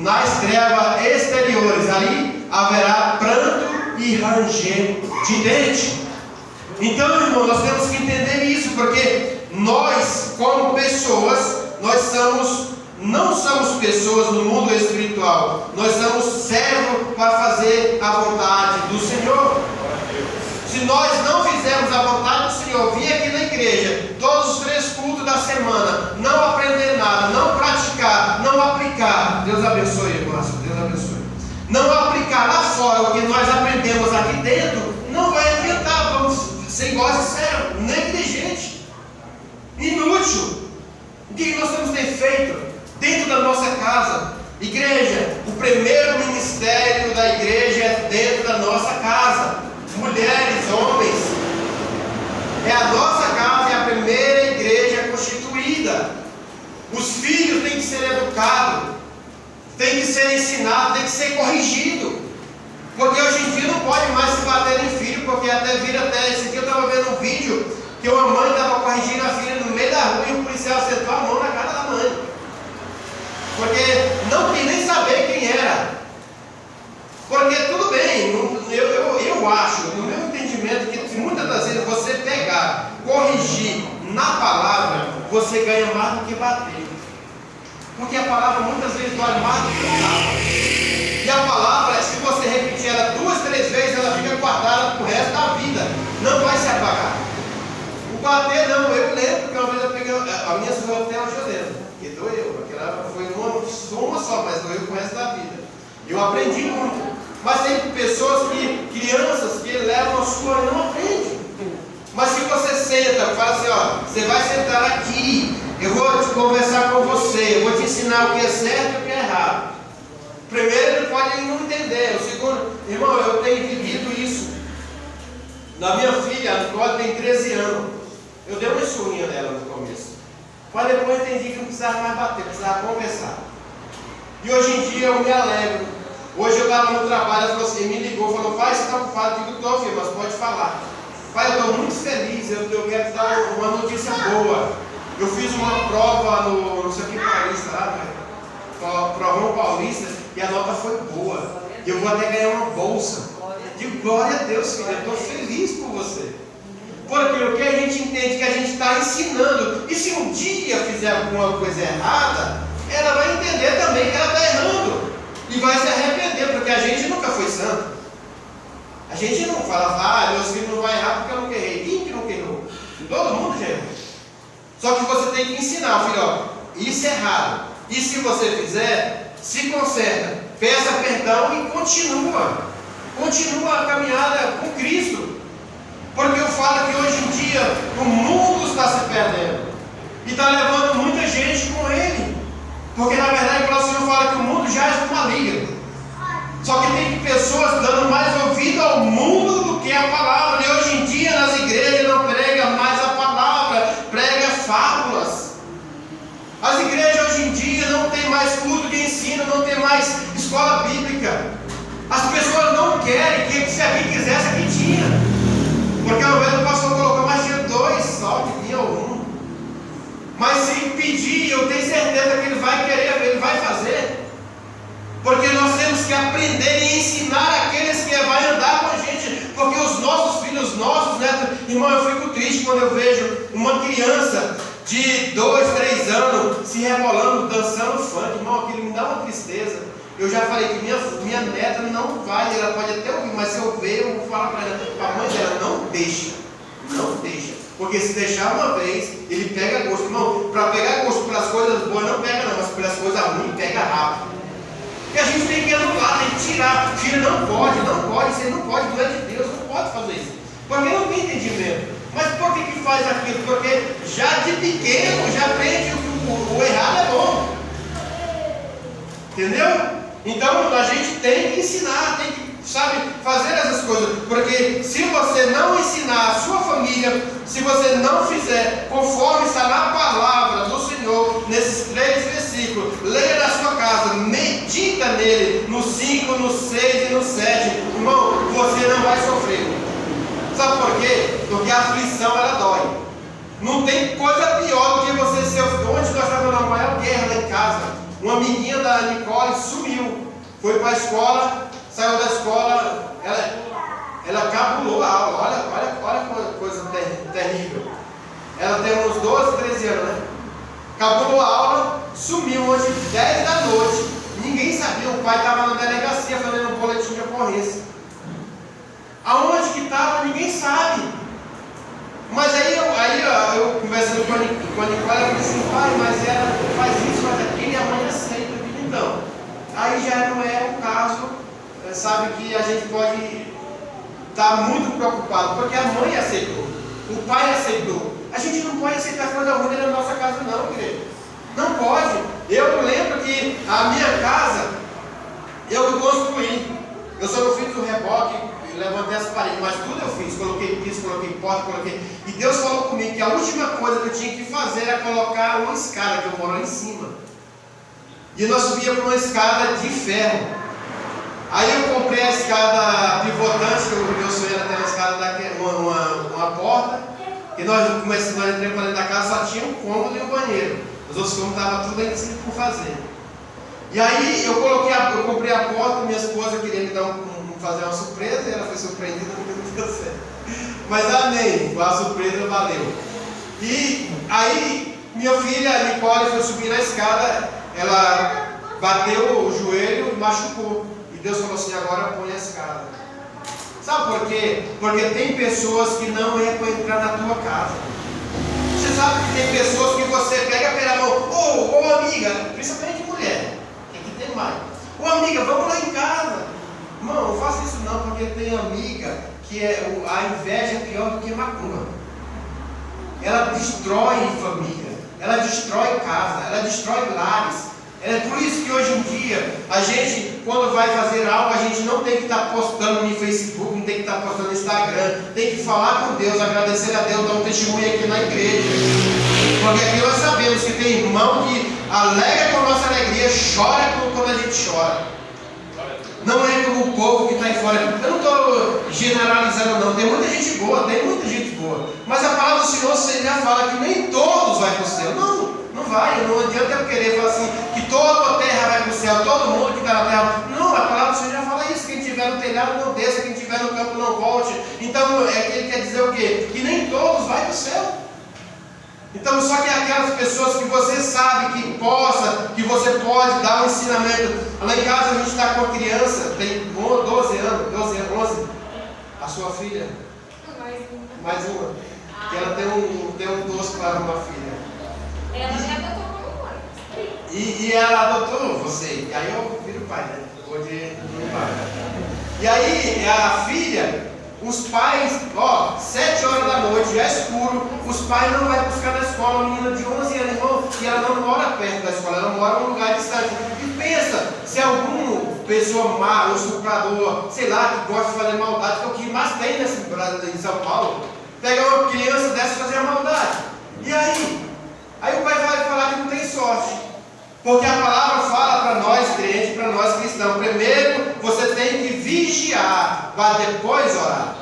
nas trevas exteriores, ali haverá pranto e ranger de dente. Então, irmão, nós temos que entender isso, porque nós, como pessoas, não somos pessoas no mundo espiritual, nós somos servos para fazer a vontade do Senhor. Se nós não fizermos a vontade do Senhor, vir aqui na igreja, todos os 3 cultos da semana, não aprender nada, não praticar, não aplicar, Deus abençoe, irmãos, Deus abençoe. Não aplicar lá fora o que nós aprendemos aqui dentro, não vai adiantar, vamos ser iguais a servo, negligente, inútil. O que nós temos que ter feito dentro da nossa casa? Igreja, o primeiro ministério da igreja é dentro da nossa casa. Mulheres, homens, é a nossa casa, é a primeira igreja constituída. Os filhos têm que ser educados, têm que ser ensinados, têm que ser corrigidos. Porque hoje em dia não pode mais se bater em filho, porque esse dia eu estava vendo um vídeo que uma mãe estava corrigindo a filha no meio da rua e o policial acertou a mão na cara da mãe. Porque não quis nem saber quem era. Porque tudo bem, eu acho, no meu entendimento, que muitas das vezes você pegar, corrigir na palavra, você ganha mais do que bater. Porque a palavra muitas vezes dói mais do que o tapa. E a palavra, se você repetir ela 2, 3 vezes, ela fica guardada pro resto da vida. Não vai se apagar. O bater não, eu lembro que uma vez eu peguei, a minha surra até hoje eu lembro, que doeu, aquela foi uma só, mas doeu pro resto da vida. E eu aprendi muito. Mas tem pessoas crianças que levam a sua e não aprendem. Mas se você senta e fala assim, ó, você vai sentar aqui, eu vou te conversar com você, eu vou te ensinar o que é certo e o que é errado. Primeiro ele pode não entender. O segundo, irmão, eu tenho vivido isso. Na minha filha, a Nicole tem 13 anos. Eu dei uma surrinha nela no começo. Mas depois eu entendi que não precisava mais bater, precisava conversar. E hoje em dia eu me alegro. Hoje eu estava no trabalho, ela falou assim, me ligou, falou, pai, você está ocupado? Eu digo, estou, filho, mas pode falar. Pai, eu estou muito feliz, eu quero te dar uma notícia boa. Eu fiz uma prova no, não sei o que, Paulista, lá, provão Paulista, e a nota foi boa. E eu vou até ganhar uma bolsa. Digo, glória a Deus, filho, eu estou feliz por você. Porque o que a gente entende que a gente está ensinando, e se um dia fizer alguma coisa errada, ela vai entender também que ela está errando. E vai se arrepender, porque a gente nunca foi santo. A gente não fala, meus filhos não vão errar porque eu nunca errei. Quem que nunca errou? Todo mundo já errou. Só que você tem que ensinar, filho, ó, isso é errado. E se você fizer, se conserta, peça perdão e continua. Continua a caminhada com Cristo. Porque eu falo que hoje em dia o mundo está se perdendo. E está levando muita gente com ele. Porque na verdade o Senhor fala que o mundo já é maligno. Só que tem pessoas dando mais ouvido ao mundo do que a palavra. E hoje em dia nas igrejas não prega mais a palavra, prega fábulas. As igrejas hoje em dia não tem mais culto de ensino, não tem mais escola bíblica. As pessoas não querem, que se alguém quisesse, aqui tinha. Porque ao invés do pastor colocou mais tinha 2 só, que tinha 1. Mas se pedir, eu tenho certeza que ele vai querer, ele vai fazer. Porque nós temos que aprender e ensinar aqueles que vão andar com a gente. Porque os nossos filhos, os nossos netos, irmão, eu fico triste quando eu vejo uma criança de 2, 3 anos se rebolando, dançando funk. Irmão, aquilo me dá uma tristeza. Eu já falei que minha neta não vai, ela pode até ouvir, mas se eu ver, eu vou falar para ela, a mãe dela, não deixa, não deixa. Porque se deixar uma vez, ele pega gosto. Irmão, para pegar gosto pelas coisas boas não pega não, mas pelas coisas ruins pega rápido. E a gente tem que anular, tem que tirar. Filho, não pode, você não pode, tu é de Deus, não pode fazer isso. Porque não tem entendimento. Mas por que faz aquilo? Porque já de pequeno, já aprende que o errado é bom. Entendeu? Então a gente tem que ensinar, tem que, fazer essas coisas. Porque se você não ensinar a sua família, se você não fizer conforme está na palavra do Senhor, nesses 3 versículos, leia na sua casa, medita nele, no 5, no 6 e no 7, irmão, você não vai sofrer. Sabe por quê? Porque a aflição ela dói. Não tem coisa pior do que você ser. Onde nós estávamos na maior guerra lá em casa, uma amiguinha da Nicole sumiu, foi para a escola, saiu da escola, ela cabulou a aula. Olha que coisa terrível. Ela tem uns 12, 13 anos, né? Cabulou a aula, sumiu hoje, 10 da noite. Ninguém sabia, o pai estava na delegacia fazendo um boletim de ocorrência. Aonde que estava, ninguém sabe. Mas aí eu conversando com a Nicole, ela falou assim, pai, mas ela faz isso, faz aquilo, e a mãe aceita. Então, aí já não é o caso, sabe, que a gente pode estar muito preocupado, porque a mãe aceitou, o pai aceitou. A gente não pode aceitar coisa ruim na nossa casa não, querido. Não pode. Eu lembro que a minha casa, eu construí. Eu só não fiz o reboque, levantei as paredes, mas tudo eu fiz. Coloquei piso, coloquei porta, coloquei. E Deus falou comigo que a última coisa que eu tinha que fazer era colocar uma escada, que eu moro lá em cima. E nós subíamos por uma escada de ferro. Aí eu comprei a escada pivotante, que o meu sonho era ter uma escada daqui, uma porta. E nós entramos para dentro da casa, só tinha um cômodo e um banheiro. Os outros cômodos estavam tudo ainda por fazer. E aí eu comprei a porta, minha esposa queria me fazer uma surpresa, e ela foi surpreendida, não deu certo. Mas amém, a surpresa valeu. E aí minha filha, a Nicole, foi subir na escada, ela bateu o joelho e machucou. E Deus falou assim, agora põe a escada. Sabe por quê? Porque tem pessoas que não é para entrar na tua casa. Você sabe que tem pessoas que você pega pela mão, ô amiga, principalmente mulher, que tem mais. Ô amiga, vamos lá em casa. Irmão, não faça isso não, porque tem amiga que a inveja é pior do que macumba. Ela destrói família, ela destrói casa, ela destrói lares. É por isso que hoje em dia, a gente, quando vai fazer algo, a gente não tem que estar postando no Facebook, não tem que estar postando no Instagram, tem que falar com Deus, agradecer a Deus, dar um testemunho aqui na igreja. Porque aqui nós sabemos que tem irmão que alegra com a nossa alegria, chora quando a gente chora. Não é como o povo que está aí fora. Eu não estou generalizando não, tem muita gente boa, mas a palavra do Senhor já fala que nem todos vão para o céu. Não vai, não adianta eu querer falar assim, que toda a terra vai para o céu, todo mundo que está na terra. Não, a palavra do Senhor já fala isso, quem estiver no telhado não desça, quem estiver no campo não volte. Então ele quer dizer o quê? Que nem todos vão para o céu. Então só que aquelas pessoas que você sabe que você pode dar um ensinamento. Lá em casa a gente está com uma criança, tem 12 anos, 11. A sua filha? Mais uma. Que ela tem um doce para uma filha. Ela me adotou como mãe. E ela adotou você. E aí eu viro pai, né? Hoje não pai. E aí a filha, os pais, 7 horas da noite, já é escuro, os pais não vão buscar na escola uma menina de 11 anos, irmão, e ela não mora perto da escola, ela mora em um lugar distante. E pensa, se alguma pessoa má, ou estuprador, sei lá, que gosta de fazer maldade, que é o que mais tem nesse Brasil em São Paulo, pega uma criança dessa e fazer a maldade. E aí? Aí o pai vai falar que não tem sorte. Porque a palavra fala para nós crentes, para nós cristãos. Primeiro você tem que vigiar, para depois orar.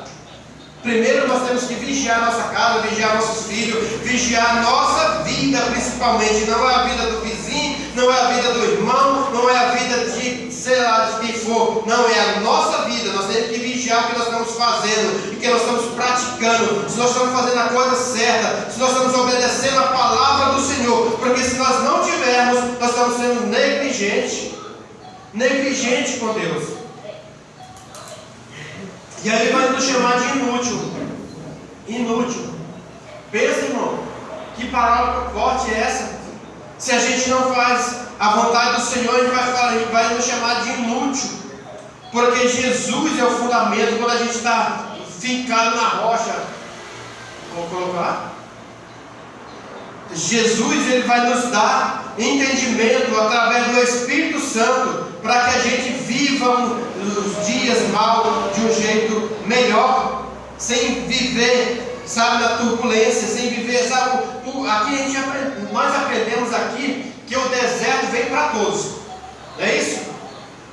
Primeiro nós temos que vigiar a nossa casa, vigiar nossos filhos, vigiar a nossa vida principalmente. Não é a vida do vizinho, não é a vida do irmão, não é a vida de, sei lá, de quem for. Não, é a nossa vida. Nós temos que vigiar o que nós estamos fazendo, o que nós estamos praticando, se nós estamos fazendo a coisa certa, se nós estamos obedecendo a palavra do Senhor. Porque se nós não tivermos, nós estamos sendo negligentes com Deus. E aí ele vai nos chamar de inútil. Pensa, irmão, que palavra forte é essa? Se a gente não faz a vontade do Senhor, Ele vai nos chamar de inútil. Porque Jesus é o fundamento. Quando a gente está fincado na rocha, vamos colocar? Jesus, Ele vai nos dar entendimento através do Espírito Santo, para que a gente viva os dias mal de um jeito melhor, sem viver, sabe, na turbulência, sem viver, sabe, aqui nós aprendemos aqui que o deserto vem para todos, não é isso?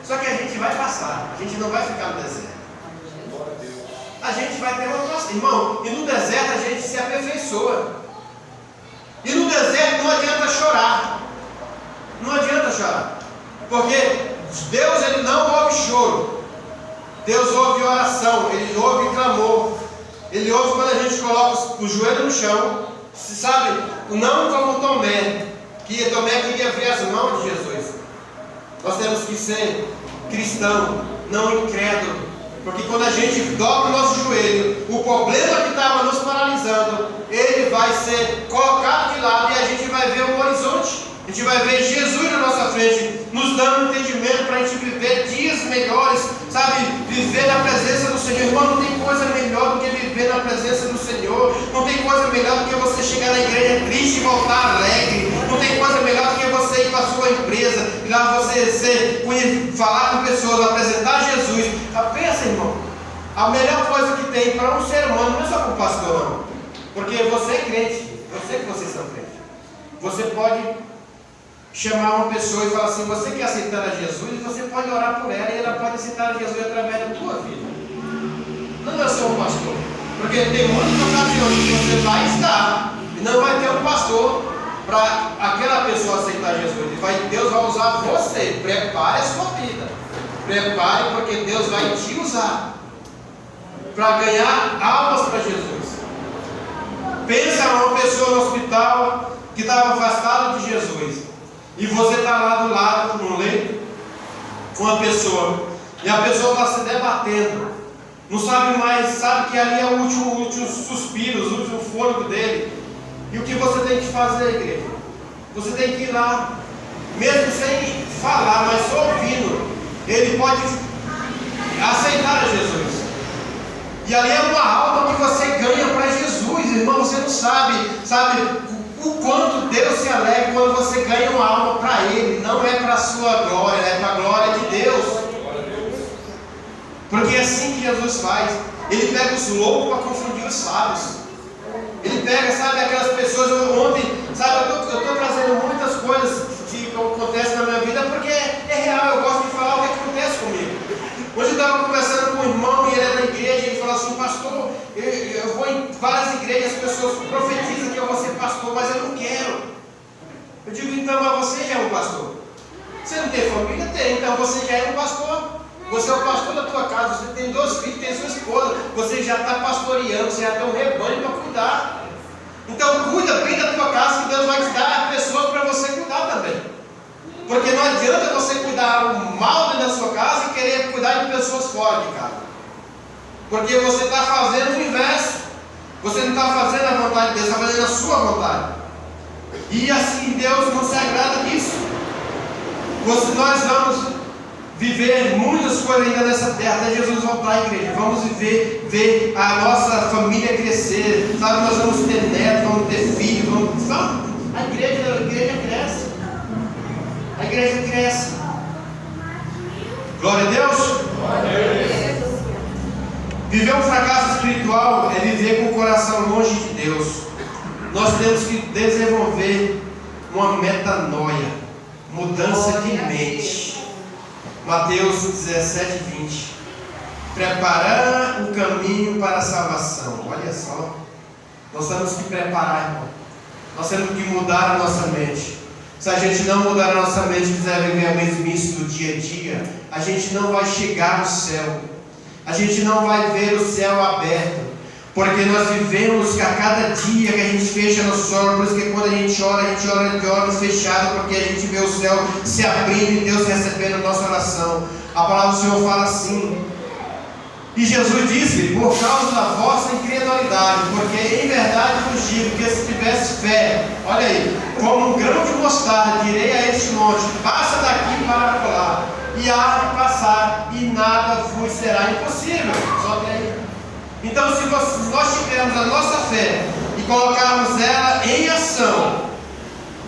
Só que a gente vai passar, a gente não vai ficar no deserto. A gente vai ter uma passagem, irmão, e no deserto a gente se aperfeiçoa. E no deserto não adianta chorar. Não adianta chorar. Porque Deus, Ele não ouve choro. Deus ouve oração. Ele ouve clamor. Ele ouve quando a gente coloca o joelho no chão. Sabe? Não como Tomé. Que Tomé queria ver as mãos de Jesus. Nós temos que ser cristão, não incrédulo. Porque quando a gente dobra o nosso joelho, o problema que estava nos paralisando, ele vai ser colocado de lado e a gente vai ver um horizonte. A gente vai ver Jesus na nossa frente, nos dando entendimento para a gente viver dias melhores, sabe? Viver na presença do Senhor. Irmão, não tem coisa melhor do que viver na presença do Senhor. Não tem coisa melhor do que você chegar na igreja triste e voltar alegre. Não tem coisa melhor do que você ir para a sua empresa e lá você falar com pessoas, apresentar Jesus. Pensa, irmão, a melhor coisa que tem para um ser humano, não é só para o pastor, não. Porque você é crente, eu sei que vocês são crentes. Você pode chamar uma pessoa e falar assim: você quer aceitar a Jesus? Você pode orar por ela e ela pode aceitar a Jesus através da tua vida. Não é só um pastor. Porque tem muitas ocasiões que você vai estar e não vai ter um pastor para aquela pessoa aceitar Jesus. Deus vai usar você. Prepare a sua vida. Prepare, porque Deus vai te usar para ganhar almas para Jesus. Pensa numa pessoa no hospital que estava afastada de Jesus. E você está lá do lado, no leito, com uma pessoa. E a pessoa está se debatendo. Não sabe mais, sabe que ali é o último suspiro, o último fôlego dele. E o que você tem que fazer, igreja? Você tem que ir lá, mesmo sem falar, mas só ouvindo. Ele pode aceitar a Jesus. E ali é uma alma que você ganha para Jesus, irmão. Você não sabe o quanto Deus se alegra quando você ganha uma alma para Ele. Não é para a sua glória, é para a glória de Deus. Porque é assim que Jesus faz. Ele pega os loucos para confundir os sábios. Ele pega, sabe, aquelas pessoas. Ontem, sabe, eu estou trazendo muitas coisas que acontecem na minha vida porque é real. Eu gosto de falar o que acontece comigo. Hoje eu estava conversando com um irmão e ele é da igreja e ele falou assim: pastor, eu vou em várias igrejas, as pessoas profetizam que eu vou ser pastor, mas eu não quero. Eu digo: então, mas você já é um pastor. Você não tem família? Tem, então você já é um pastor. Você é o pastor da tua casa, você tem 2 filhos, tem sua esposa, você já está pastoreando, você já tem um rebanho para cuidar. Então cuida bem da tua casa, que Deus vai te dar pessoas para você cuidar também. Porque não adianta você cuidar o mal dentro da sua casa e querer cuidar de pessoas fora de casa. Porque você está fazendo o inverso. Você não está fazendo a vontade de Deus, está fazendo a sua vontade. E assim Deus não se agrada disso. Nós vamos viver muitas coisas ainda nessa terra, até Jesus voltar à igreja. Vamos ver a nossa família crescer, sabe? Nós vamos ter netos, vamos ter filhos, a igreja cresce. A igreja cresce. Glória a Deus. Glória a Deus. Viver um fracasso espiritual é viver com o coração longe de Deus. Nós temos que desenvolver uma metanoia, mudança de mente. Mateus 17:20. Preparar o caminho para a salvação. Olha só. Nós temos que preparar, irmão. Nós temos que mudar a nossa mente. Se a gente não mudar a nossa mente e quiser viver a mesmice do dia a dia, a gente não vai chegar no céu. A gente não vai ver o céu aberto. Porque nós vivemos a cada dia que a gente fecha nosso olhos. Por isso que quando a gente ora de olhos fechados, porque a gente vê o céu se abrindo e Deus recebendo a nossa oração. A palavra do Senhor fala assim: E Jesus disse: por causa da vossa incredulidade, porque em verdade vos digo que se tivesse fé, olha aí, como um grão de mostarda, direi a este monte: passa daqui para colar, e há de passar, e nada vos será impossível. Só que aí. Então, se nós tivermos a nossa fé e colocarmos ela em ação,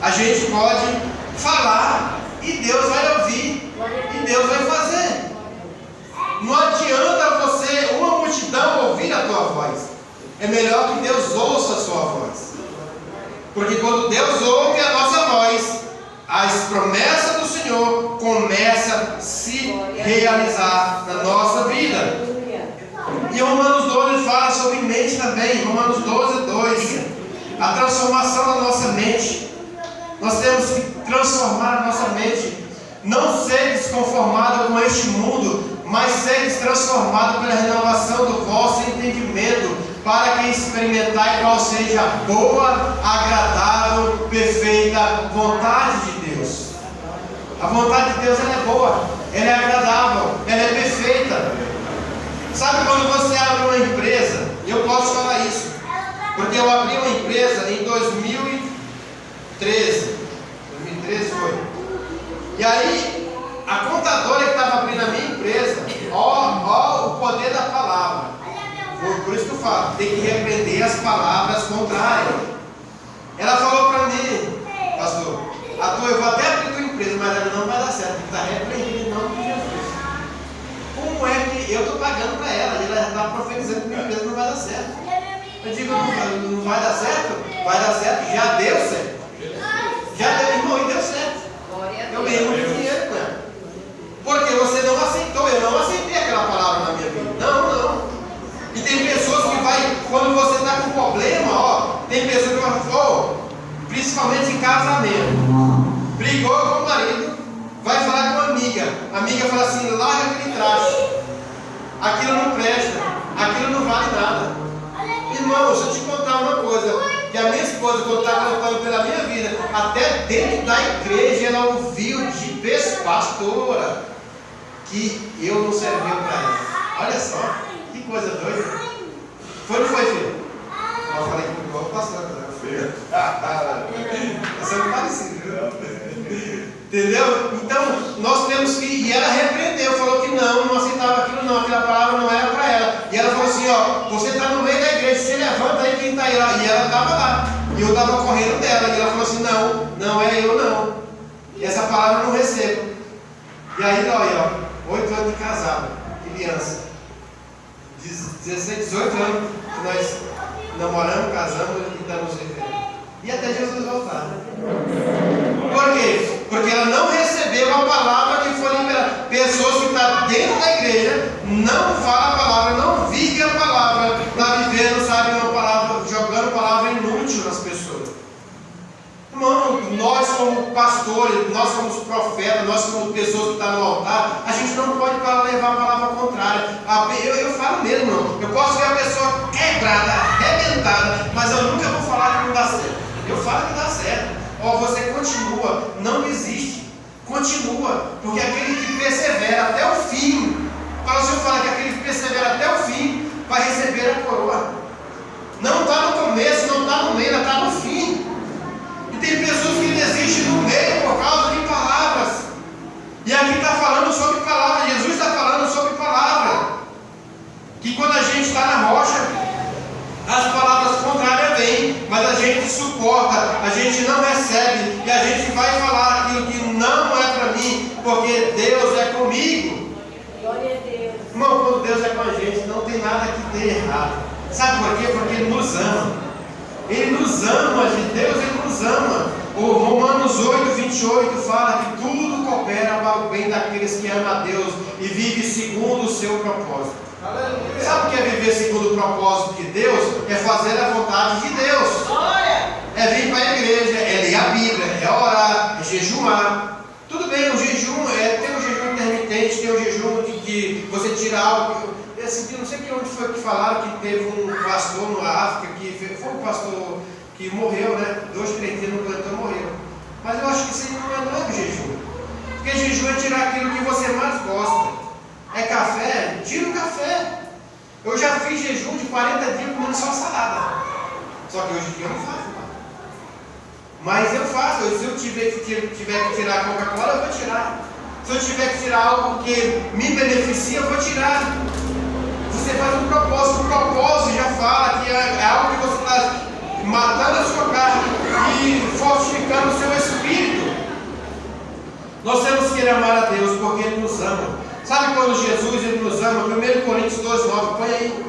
a gente pode falar e Deus vai ouvir e Deus vai fazer. Não adianta você, uma multidão, ouvir a tua voz. É melhor que Deus ouça a sua voz. Porque quando Deus ouve a nossa voz, as promessas do Senhor começam a se realizar na nossa vida. E Romanos 12 fala sobre mente também. Romanos 12:2. A transformação da nossa mente. Nós temos que transformar a nossa mente. Não ser desconformado com este mundo, mas ser transformado pela renovação do vosso entendimento, para que experimentai qual seja a boa, agradável, perfeita vontade de Deus. A vontade de Deus, ela é boa, ela é agradável, ela é perfeita. Sabe quando você abre uma empresa? Eu posso falar isso, porque eu abri uma empresa em 2013. 2013 foi. E aí, a contadora que estava abrindo a minha empresa, ó o poder da palavra. Por isso que eu falo, tem que repreender as palavras contrárias. Ela falou para mim: pastor, eu vou até abrir tua empresa, mas ela não vai dar certo, está repreendido em nome de Jesus. Como é que eu estou pagando para ela e ela já está profetizando que minha empresa não vai dar certo? Eu digo: não vai dar certo? Vai dar certo, já deu certo. Já deu, irmão, e deu certo. Eu ganhei muito dinheiro com ela. Porque você não aceitou, eu não aceitei aquela palavra na minha vida. Não. E tem pessoas que vai, quando você está com problema, tem pessoas que vão, principalmente em casamento, brigou com o marido, vai falar com a amiga fala assim: larga aquele traste, aquilo não presta, aquilo não vale nada. Irmão, deixa eu te contar uma coisa, que a minha esposa, quando está contando pela minha vida, até dentro da igreja, ela ouviu de pastora que eu não servia para ela. Olha só, que coisa doida. Foi ou não foi, filho? Eu falei que igual o pastor, né? Você não parecido, viu? Entendeu? Então, nós temos que... E ela repreendeu, falou que não aceitava aquilo não, aquela palavra não era para ela. E ela falou assim: você está no meio da igreja, se levanta aí quem está aí lá. E ela estava lá. E eu estava correndo dela. E ela falou assim: não é eu não. E essa palavra eu não recebo. E aí, olha, 8 anos de casado, criança. 16, 18 anos que nós namoramos, casamos e estamos vivendo. E até Jesus voltar. Por quê? Porque ela não recebeu a palavra que foi liberada. Pessoas que estão dentro da igreja não falam a palavra, não vivem a palavra, está vivendo, sabe, uma palavra, jogando palavra inútil nas pessoas. Irmão, nós como pastores, nós como profetas, nós como pessoas que estão no altar, a gente não pode levar a palavra contrária. Eu falo mesmo, não. Eu posso ver a pessoa quebrada, arrebentada, mas eu nunca vou falar que não dá certo. Eu falo que dá certo. Você continua, não desiste, continua, porque aquele que persevera até o fim, para o Senhor falar que aquele que persevera até o fim vai receber a coroa. Não está no começo, não está no meio, está no fim. E tem pessoas que desistem no meio por causa de palavras. E aqui está falando sobre palavra, Jesus está falando sobre palavra. Que quando a gente está na rocha, as palavras contrárias vêm, mas a gente suporta, a gente não recebe, e a gente vai falar aquilo que não é para mim, porque Deus é comigo. Glória a Deus. Irmão, quando Deus é com a gente, não tem nada que dê errado. Sabe por quê? Porque Ele nos ama. Ele nos ama, gente. Deus, Ele nos ama. O Romanos 8:28 fala que tudo coopera para o bem daqueles que amam a Deus e vivem segundo o seu propósito. Sabe o que é viver segundo o propósito de Deus? É fazer a vontade de Deus. É vir para a igreja, é ler a Bíblia, é orar, é jejuar. Tudo bem, o jejum tem o jejum intermitente, tem o jejum de você tira algo. Eu não sei onde foi que falaram que teve um pastor na África, que foi um pastor que morreu, né? 2, 3 dias no planeta morreu. Mas eu acho que isso não é do jejum. Porque jejum é tirar aquilo que você mais gosta. É café? Tira o café. Eu já fiz jejum de 40 dias comendo só salada. Só que hoje em dia eu não faço. Mas eu faço. Se eu tiver que tirar a Coca-Cola, eu vou tirar. Se eu tiver que tirar algo que me beneficia, eu vou tirar. Você faz um propósito. O propósito já fala que é algo que você está matando a sua carne e fortificando o seu espírito. Nós temos que amar a Deus porque Ele nos ama. Sabe quando Jesus Ele nos ama? 1 Coríntios 12:9, põe aí.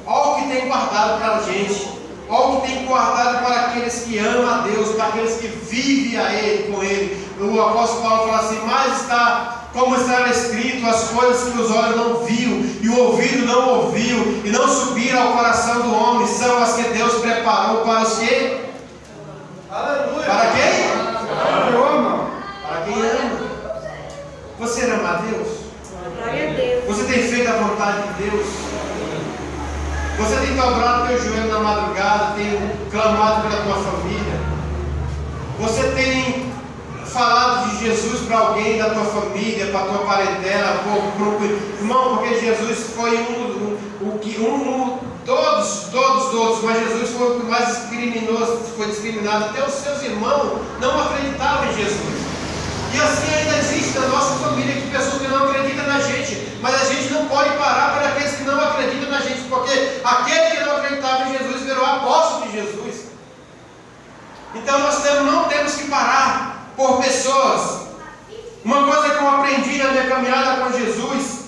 Olha o que tem guardado para a gente. Olha o que tem guardado para aqueles que amam a Deus, para aqueles que vivem a Ele, com Ele. O apóstolo Paulo fala assim, mas está, como está escrito, as coisas que os olhos não viu, e o ouvido não ouviu, e não subiram ao coração do homem, são as que Deus preparou para os que? Aleluia! Para quem? Ama. Para quem ama. Você ama a Deus? Glória a Deus. Você tem feito a vontade de Deus? Você tem dobrado teu joelho na madrugada, tem clamado pela tua família? Você tem falado de Jesus para alguém da tua família, para a tua parentela, irmão, porque Jesus foi todos, mas Jesus foi o que mais criminoso, foi discriminado. Até os seus irmãos não acreditavam em Jesus. E assim ainda existe na nossa família que pessoas que não acreditam na gente, mas a gente não pode parar para aqueles que não acreditam na gente, porque aquele que não acreditava em Jesus virou apóstolo de Jesus. Então nós não temos que parar por pessoas. Uma coisa que eu aprendi na minha caminhada com Jesus,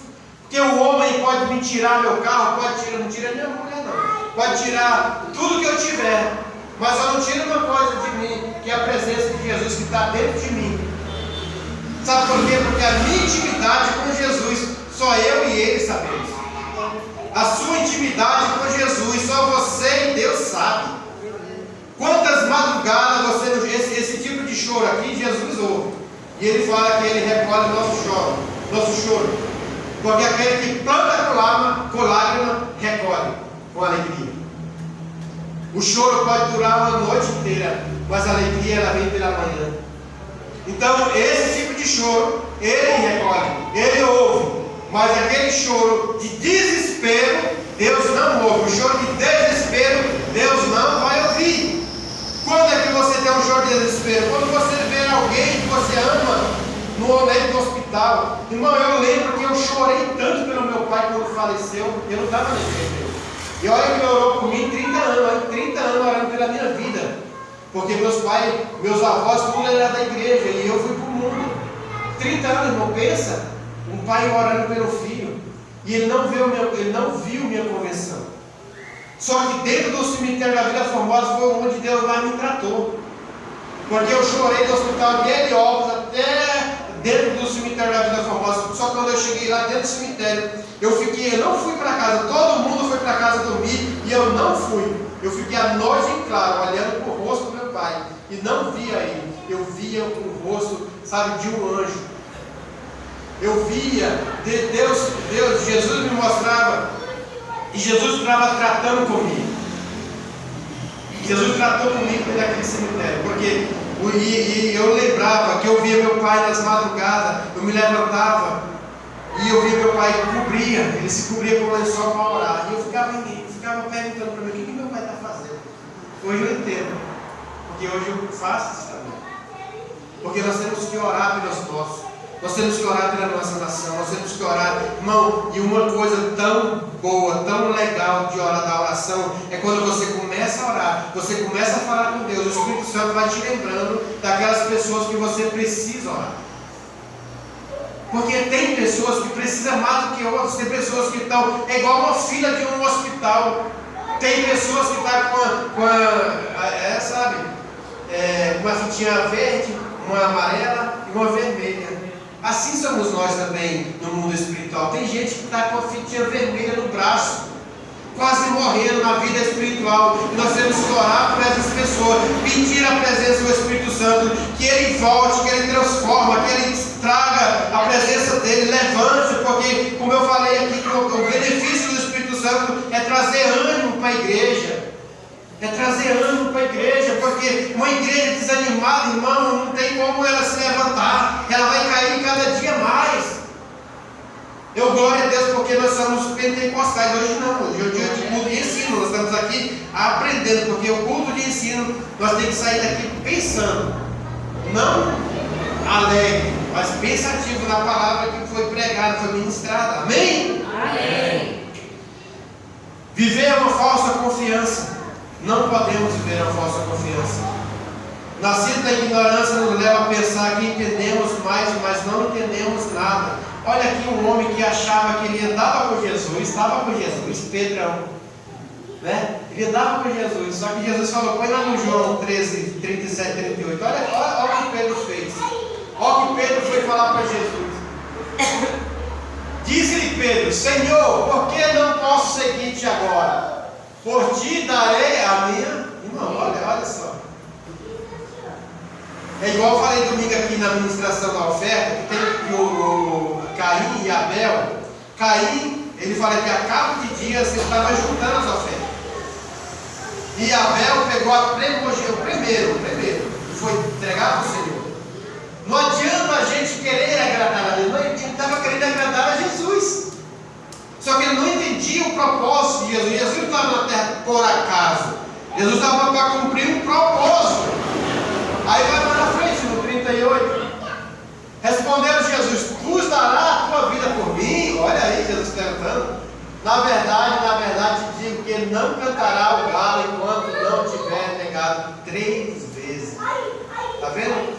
que o homem pode me tirar meu carro, não tira minha mulher não, pode tirar tudo que eu tiver, mas só não tira uma coisa de mim, que é a presença de Jesus que está dentro de mim. Sabe por quê? Porque a minha intimidade com Jesus, só eu e Ele sabemos. A sua intimidade com Jesus, só você e Deus sabe. Quantas madrugadas você, esse tipo de choro aqui, Jesus ouve. E Ele fala que Ele recolhe nosso choro. Porque aquele que planta com lágrima, recolhe com alegria. O choro pode durar uma noite inteira, mas a alegria ela vem pela manhã. Então, esse tipo de choro, Ele recolhe, Ele ouve. Mas aquele choro de desespero, Deus não ouve. O choro de desespero, Deus não vai ouvir. Quando é que você tem um choro de desespero? Quando você vê alguém que você ama no leito do hospital. Irmão, eu lembro que eu chorei tanto pelo meu pai quando faleceu, eu não estava na igreja. E olha que ele orou por mim 30 anos orando pela minha vida. Porque meus avós, tudo era da igreja e eu fui para o mundo. 30 anos, irmão, pensa, um pai orando pelo filho. E ele não viu minha conversão. Só que dentro do cemitério da Vila Formosa foi onde Deus mais me tratou. Porque eu chorei no hospital de Heliópolis até dentro do cemitério da Vila Formosa. Só que quando eu cheguei lá dentro do cemitério, eu não fui para casa. Todo mundo foi para casa dormir e eu não fui. Eu fiquei a noite em claro, olhando para o rosto do meu pai. E não via ele. Eu via o rosto, sabe, de um anjo. Eu via Deus, Jesus me mostrava. E Jesus estava tratando comigo. Jesus tratou comigo naquele cemitério. Porque eu lembrava que eu via meu pai nas madrugadas. Eu me levantava e eu via meu pai cobria. Ele se cobria com o lençol para orar. E eu ficava perguntando para mim: o que meu pai está fazendo? Hoje eu entendo. Porque hoje eu faço isso também. Porque nós temos que orar pelos nossos. Nós temos que orar pela nossa nação. Nós temos que orar, irmão. E uma coisa tão boa, tão legal de orar da oração é quando você começa a orar, você começa a falar com Deus, o Espírito Santo vai te lembrando daquelas pessoas que você precisa orar. Porque tem pessoas que precisam mais do que outras. Tem pessoas que estão, é igual uma fila de um hospital. Tem pessoas que estão com uma fitinha verde, uma amarela e uma vermelha. Assim somos nós também no mundo espiritual. Tem gente que está com a fitinha vermelha no braço, quase morrendo na vida espiritual. E nós temos que orar por essas pessoas, pedir a presença do Espírito Santo, que Ele volte, que Ele transforma, que Ele traga a presença dEle, levante, porque, como eu falei aqui, que o benefício do Espírito Santo é trazer ânimo para a igreja. É trazer ânimo para a igreja, porque uma igreja desanimada, irmão, não tem como ela se levantar, ela vai cair cada dia mais. Eu glória a Deus porque nós somos pentecostais. Hoje não, hoje aprendendo, porque o culto de ensino, nós temos que sair daqui pensando, não alegre, mas pensativo na palavra que foi pregada, foi ministrada. Amém? Amém. Viver uma falsa confiança. Não podemos viver uma falsa confiança. Nascido da ignorância nos leva a pensar que entendemos mais, mas não entendemos nada. Olha aqui um homem que achava que ele andava com Jesus, estava com Jesus, Pedrão, né? Ele andava com Jesus, só que Jesus falou, põe lá no João 13, 37, 38, olha o que Pedro fez. Olha o que Pedro foi falar para Jesus. Disse-lhe Pedro, Senhor, por que não posso seguir-te agora? Por ti darei a minha... Irmão, olha só. É igual eu falei domingo aqui na administração da oferta, que tem o Caim e Abel. Caim, ele fala que a cabo de dias ele estava juntando as ofertas. E Abel pegou o primeiro, que foi entregado ao Senhor. Não adianta a gente querer agradar a Deus, ele estava querendo agradar a Jesus. Só que ele não entendia o propósito de Jesus. Jesus não estava na terra por acaso. Jesus estava para cumprir um propósito. Aí vai lá na frente, no 38. Respondeu Jesus, tu dará a tua vida por mim? Olha aí, Jesus perguntando. Na verdade, te digo que ele não cantará o galo enquanto não tiver negado 3 vezes. Está vendo?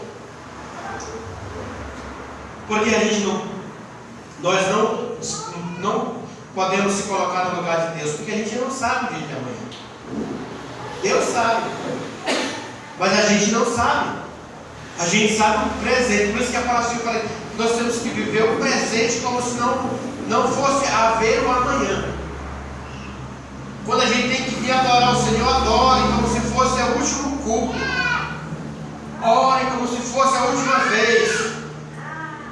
Porque a gente nós não podemos se colocar no lugar de Deus, porque a gente não sabe o dia de amanhã. Deus sabe, mas a gente não sabe. A gente sabe o presente. Por isso que a palavra eu falei, nós temos que viver o presente como se não fosse haver o amanhã. Quando a gente tem que vir adorar o Senhor, adore como se fosse o último culto. Ore como se fosse a última vez.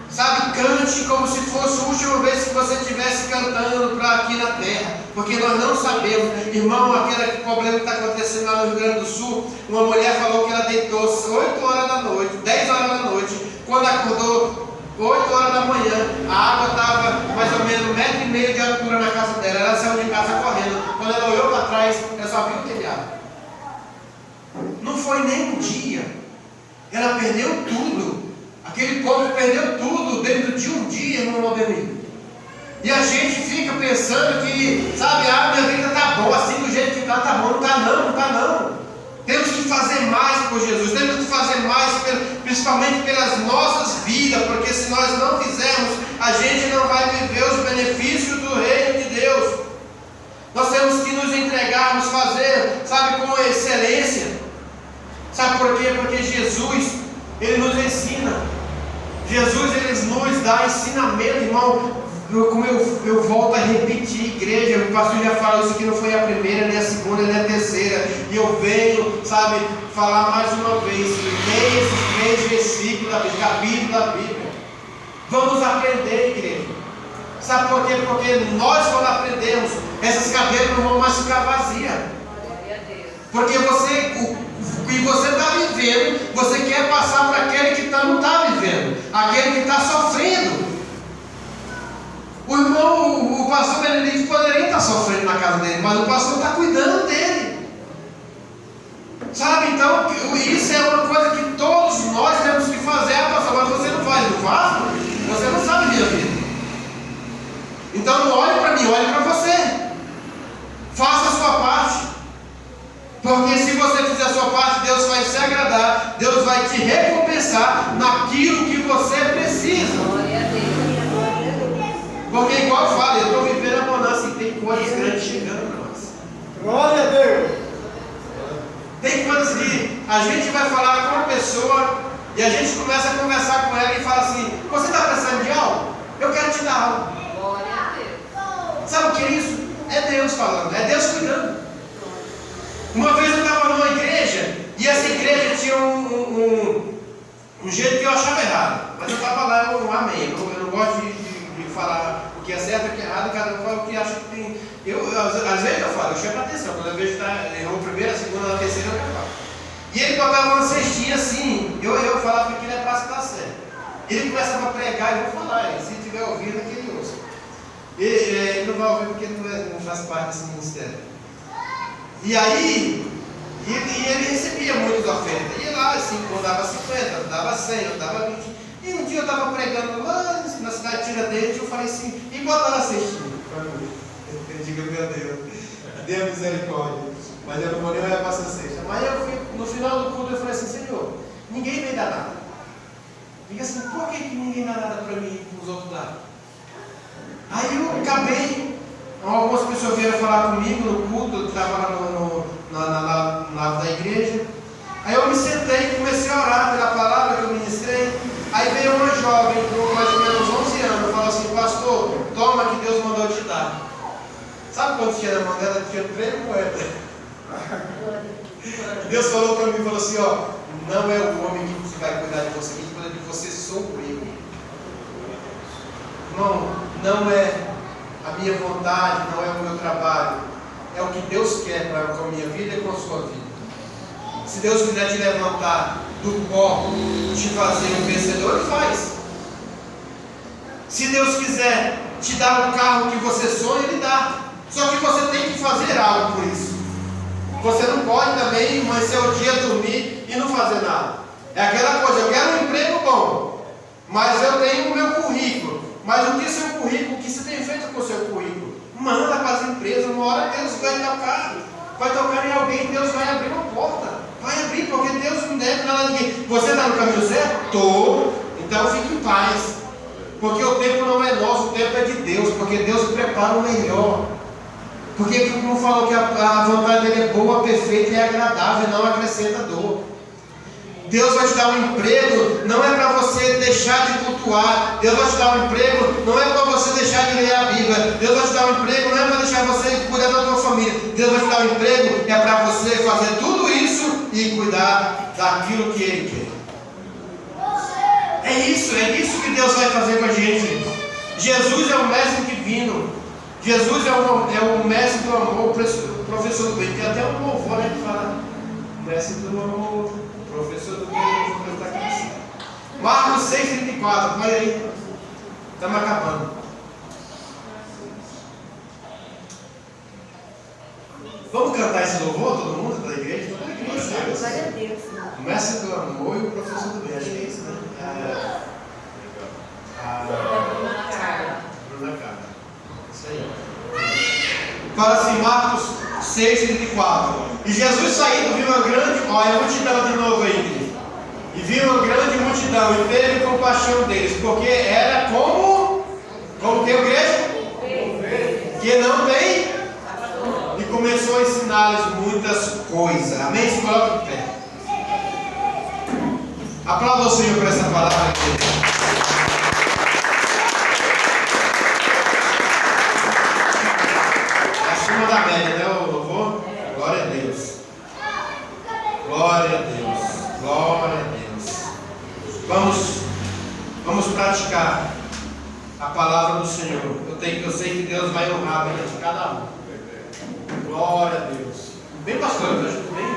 Sabe, cante como se fosse a última vez que você estivesse cantando para aqui na terra. Porque nós não sabemos. Irmão, aquele problema que está acontecendo lá no Rio Grande do Sul, uma mulher falou que ela deitou-se 8 horas da noite, 10 horas da noite. Quando acordou 8 horas da manhã, a água estava mais ou menos 1,5 metro de altura na casa dela. Ela saiu de casa correndo. Quando ela olhou para trás, ela só viu o telhado. Não foi nem um dia. Ela perdeu tudo. Aquele povo perdeu tudo dentro de um dia, irmão Ademir. E a gente fica pensando que, sabe, minha vida está boa, assim do jeito que está, tá bom. Não está não. Temos que fazer mais por Jesus, temos que fazer mais, principalmente pelas nossas vidas, porque se nós não fizermos, a gente não vai viver os benefícios do reino de Deus. Nós temos que nos entregarmos, fazer, sabe, com excelência. Sabe por quê? Porque Jesus, Ele nos ensina. Jesus, Ele nos dá ensinamento, irmão. Como eu volto a repetir, igreja, o pastor já falou isso aqui, não foi a primeira, nem a segunda, nem a terceira. E eu venho, sabe, falar mais uma vez. Leia esses 3 versículos da Bíblia, capítulo da Bíblia. Vamos aprender, igreja. Sabe por quê? Porque nós, quando aprendemos, essas cadeiras não vão mais ficar vazias. Porque o que você está vivendo, você quer passar para aquele que não está vivendo, aquele que está sofrendo. O irmão, o pastor Benedito poderia estar sofrendo na casa dele, mas o pastor está cuidando dele. Sabe, então, isso é uma coisa que todos nós temos que fazer. Pastor, mas você não faz, você não sabe minha vida. Então não olhe para mim, olhe para você. Faça a sua parte. Porque se você fizer a sua parte, Deus vai se agradar, Deus vai te recompensar naquilo que você precisa. Porque igual eu falo, eu estou vivendo a bonança e tem coisas grandes chegando para nós. Glória a Deus! Tem coisas que a gente vai falar com uma pessoa e a gente começa a conversar com ela e fala assim, você está precisando de algo? Eu quero te dar algo. Glória a Deus. Sabe o que é isso? É Deus falando, é Deus cuidando. Uma vez eu estava numa igreja e essa igreja tinha um jeito que eu achava errado. Mas eu estava lá, eu amei. Eu não gosto de falar o que é certo e o que é errado, cada um fala o que acha que tem. Às vezes eu falo, eu chamo a atenção. Quando eu vejo que está errou a primeira, a segunda, a terceira, eu falo. E ele botava uma cestinha assim, eu falava que aquilo é para estar certo. Ele começava a pregar, eu vou falar, se tiver ouvindo, que ele ouça. Ele não vai ouvir porque ele não faz parte desse ministério. E aí, ele recebia muitas ofertas. Ia lá, assim, eu dava 50, eu dava 100, eu dava 20. E um dia eu estava pregando lá na cidade de Tiradentes, eu falei assim, e bota lá cestinha. Eu digo, meu Deus, Deus misericórdia. Mas eu não vou nem olhar para essa cesta. Mas eu fui, no final do culto, eu falei assim, Senhor, ninguém vem dar nada. Diga assim, por que ninguém dá nada para mim e para os outros dar? Aí eu acabei, algumas pessoas vieram falar comigo no culto, eu estava lá no lado da igreja. Aí eu me sentei e comecei a orar pela palavra que eu ministrei. Aí veio uma jovem com mais ou menos 11 anos, falou assim, pastor, toma que Deus mandou te dar. Sabe quanto tinha na mão dela? Tinha 3 moedas. Deus falou para mim, falou assim, ó, não é o homem que vai cuidar de você, quem cuida de você sou eu. Não é a minha vontade, não é o meu trabalho, é o que Deus quer com a minha vida e com a sua vida. Se Deus quiser te levantar do pó, te fazer um vencedor, Ele faz. Se Deus quiser te dar o carro que você sonha, Ele dá. Só que você tem que fazer algo por isso. Você não pode também amanhecer o dia, dormir e não fazer nada. É aquela coisa, eu quero um emprego bom, mas eu tenho o meu currículo. Mas o que é seu currículo? O que você tem feito com o seu currículo? Manda para as empresas, uma hora Deus vai tocar em alguém, Deus vai abrir uma porta. Vai abrir, porque Deus não deve nada a ninguém. Você está no caminho certo? Estou. Então fique em paz. Porque o tempo não é nosso, o tempo é de Deus. Porque Deus prepara o melhor. Porque como falou que a vontade dele é boa, perfeita e agradável, não acrescenta dor. Deus vai te dar um emprego, não é para você deixar de cultuar. Deus vai te dar um emprego, não é para você deixar de ler a Bíblia. Deus vai te dar um emprego, não é para deixar você cuidar da tua família. Deus vai te dar um emprego, é para você fazer tudo isso e cuidar daquilo que Ele quer. É isso que Deus vai fazer com a gente. Jesus é o mestre divino. Jesus é o mestre do amor, o professor do bem. Tem até um louvor, né, que fala mestre do amor, professor do bem. Marcos 6,34, olha aí. Estamos acabando. Vamos cantar esse louvor, todo mundo, da igreja? Toda a igreja, sabe? Glória a Deus. O mestre do amor e o professor do bem. Acho que é isso, né? Bruna Carla. Isso aí. Fala assim, Marcos 6,34. E Jesus saindo viu uma grande, olha a multidão de novo aí. E viu uma grande multidão e teve compaixão deles, porque era como que a igreja? Que não tem. E começou a ensinar-lhes muitas coisas. Amém? Se coloque de pé. Aplauda o Senhor por essa palavra aqui. Acima da média, né, o louvor? Glória a Deus. Glória a Deus. Glória a Deus. Vamos praticar a palavra do Senhor. Eu sei que Deus vai honrar a vida de cada um. Glória a Deus. Bem, pastor, está junto bem?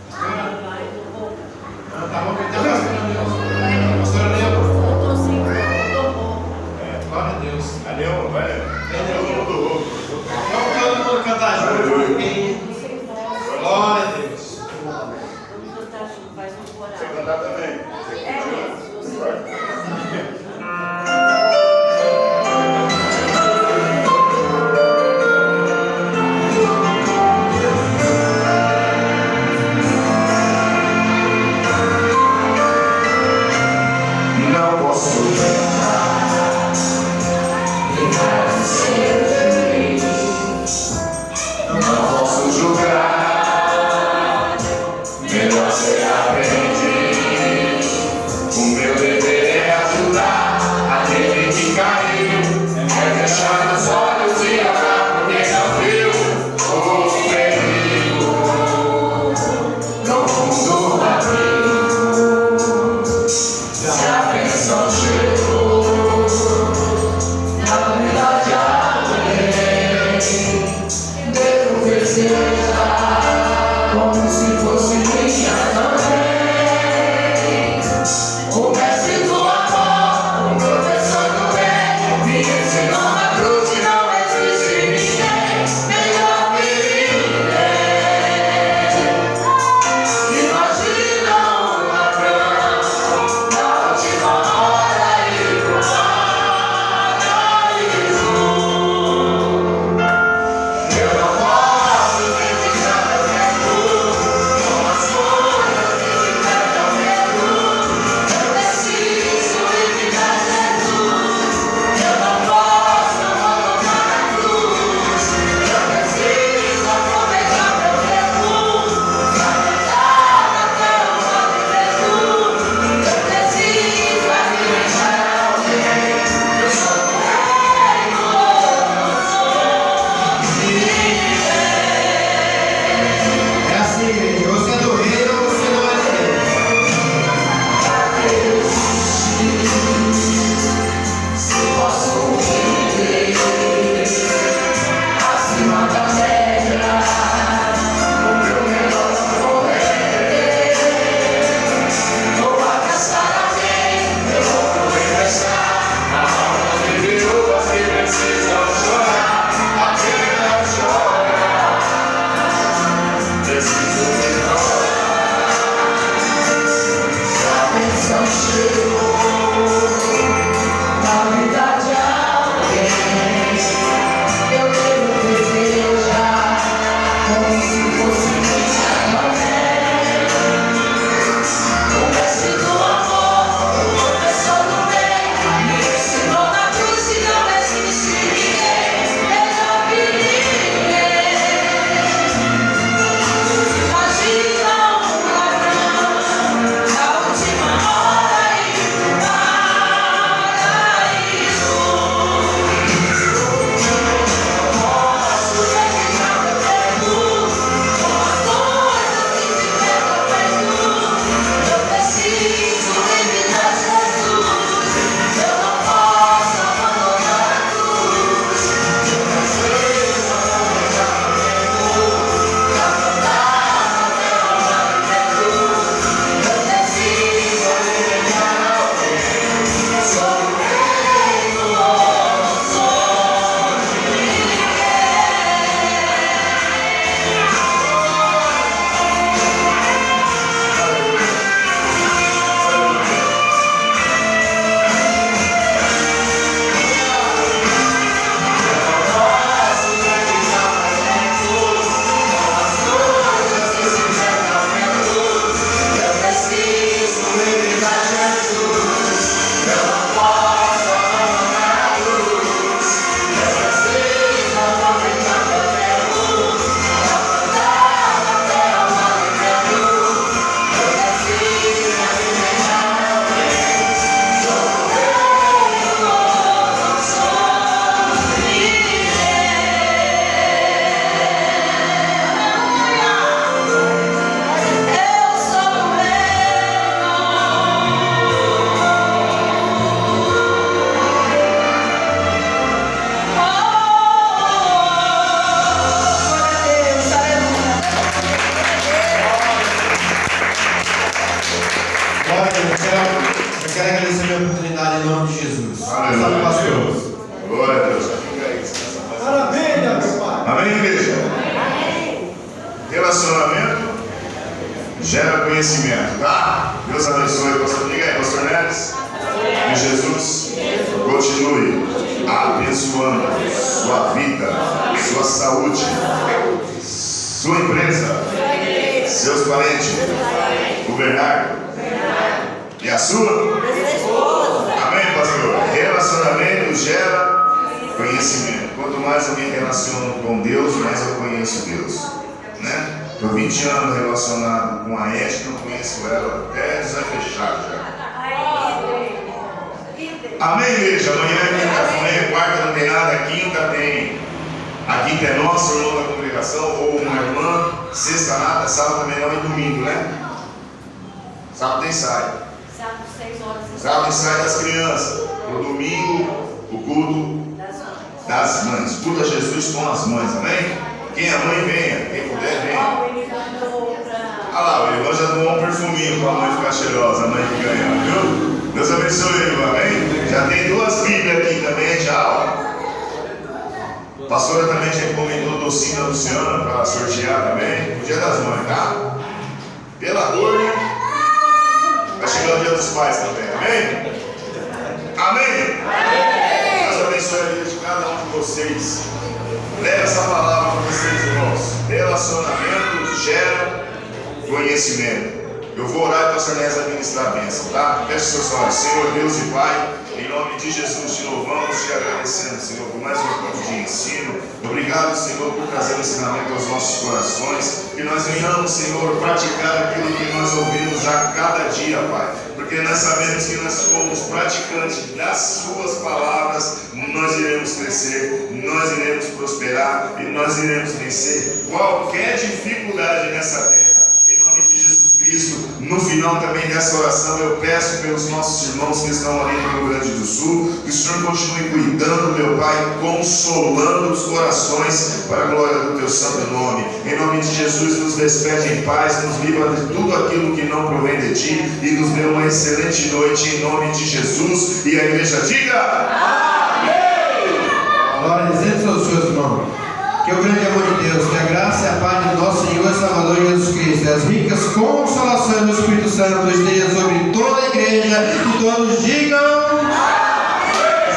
Pastora? Não, tá bom, então, pastora Neuza. Glória a Deus. Valeu, vai. Vamos todo mundo cantar junto. Glória a Deus. Você cantar também. Não posso deixar de ser feliz. Não passar para o pastor. Glória a Deus. Fica aí, descansa mais. Maravilha, meu pai. Amém, igreja? Relacionamento gera conhecimento, tá? Deus abençoe, pastor. Liga aí, pastor Neres. Que Jesus continue abençoando sua vida, sua saúde, sua empresa, seus parentes, o Bernardo e a sua. Amém, pastor? Relacionamento gera conhecimento. Quanto mais eu me relaciono com Deus, mais eu conheço Deus, né? Estou 20 anos relacionado com a Edna, não conheço ela até desafechado já. Amém, igreja? Amanhã é quarta, não tem nada, quinta tem. A quinta é nossa, o irmão da congregação, ou uma irmã. Sexta nada, sábado também não, e domingo, né? Sábado tem ensaio. Sábado, 6 horas. Sábado ensaio das crianças. No domingo, o culto das mães. Culto a Jesus com as mães, amém? Quem é mãe, venha. Quem puder, venha. Olha lá, o irmão já tomou um perfuminho para a mãe ficar cheirosa, a mãe que ganhar, viu? Deus abençoe, irmão, amém? Já tem 2 Bíblias aqui também, já, ó. A pastora também já encomendou docinho da Luciana para sortear também. O dia das mães, tá? Pela ordem. Vai chegar o dia dos pais também, amém? Amém? Deus abençoe a vida de cada um de vocês. Leve essa palavra para vocês, irmãos. Relacionamento gera conhecimento. Eu vou orar e o pastor Nézio administrar a bênção, tá? Feche seus olhos. Senhor Deus e Pai, em nome de Jesus te louvamos, te agradecendo, Senhor, por mais um ponto de ensino. Obrigado, Senhor, por trazer o ensinamento aos nossos corações. Que nós venhamos, Senhor, praticar aquilo que nós ouvimos a cada dia, Pai. Porque nós sabemos que nós somos praticantes das suas palavras, nós iremos crescer, nós iremos prosperar e nós iremos vencer qualquer dificuldade nessa terra. Em nome de Jesus Cristo, no final também dessa oração eu peço pelos nossos irmãos que estão ali no Rio Grande do Sul, que o Senhor continue cuidando, meu Pai, consolando os corações para a glória do teu santo nome. Em nome de Jesus, nos despede em paz, nos livra de tudo aquilo que não provém de ti e nos dê uma excelente noite em nome de Jesus. E a igreja diga amém. Glória a Deus aos seus irmãos. Que o grande amor de Deus, que a graça e a paz do nosso Senhor e Salvador Jesus Cristo, e as ricas consolações do Espírito Santo esteja sobre toda a igreja, e todos digam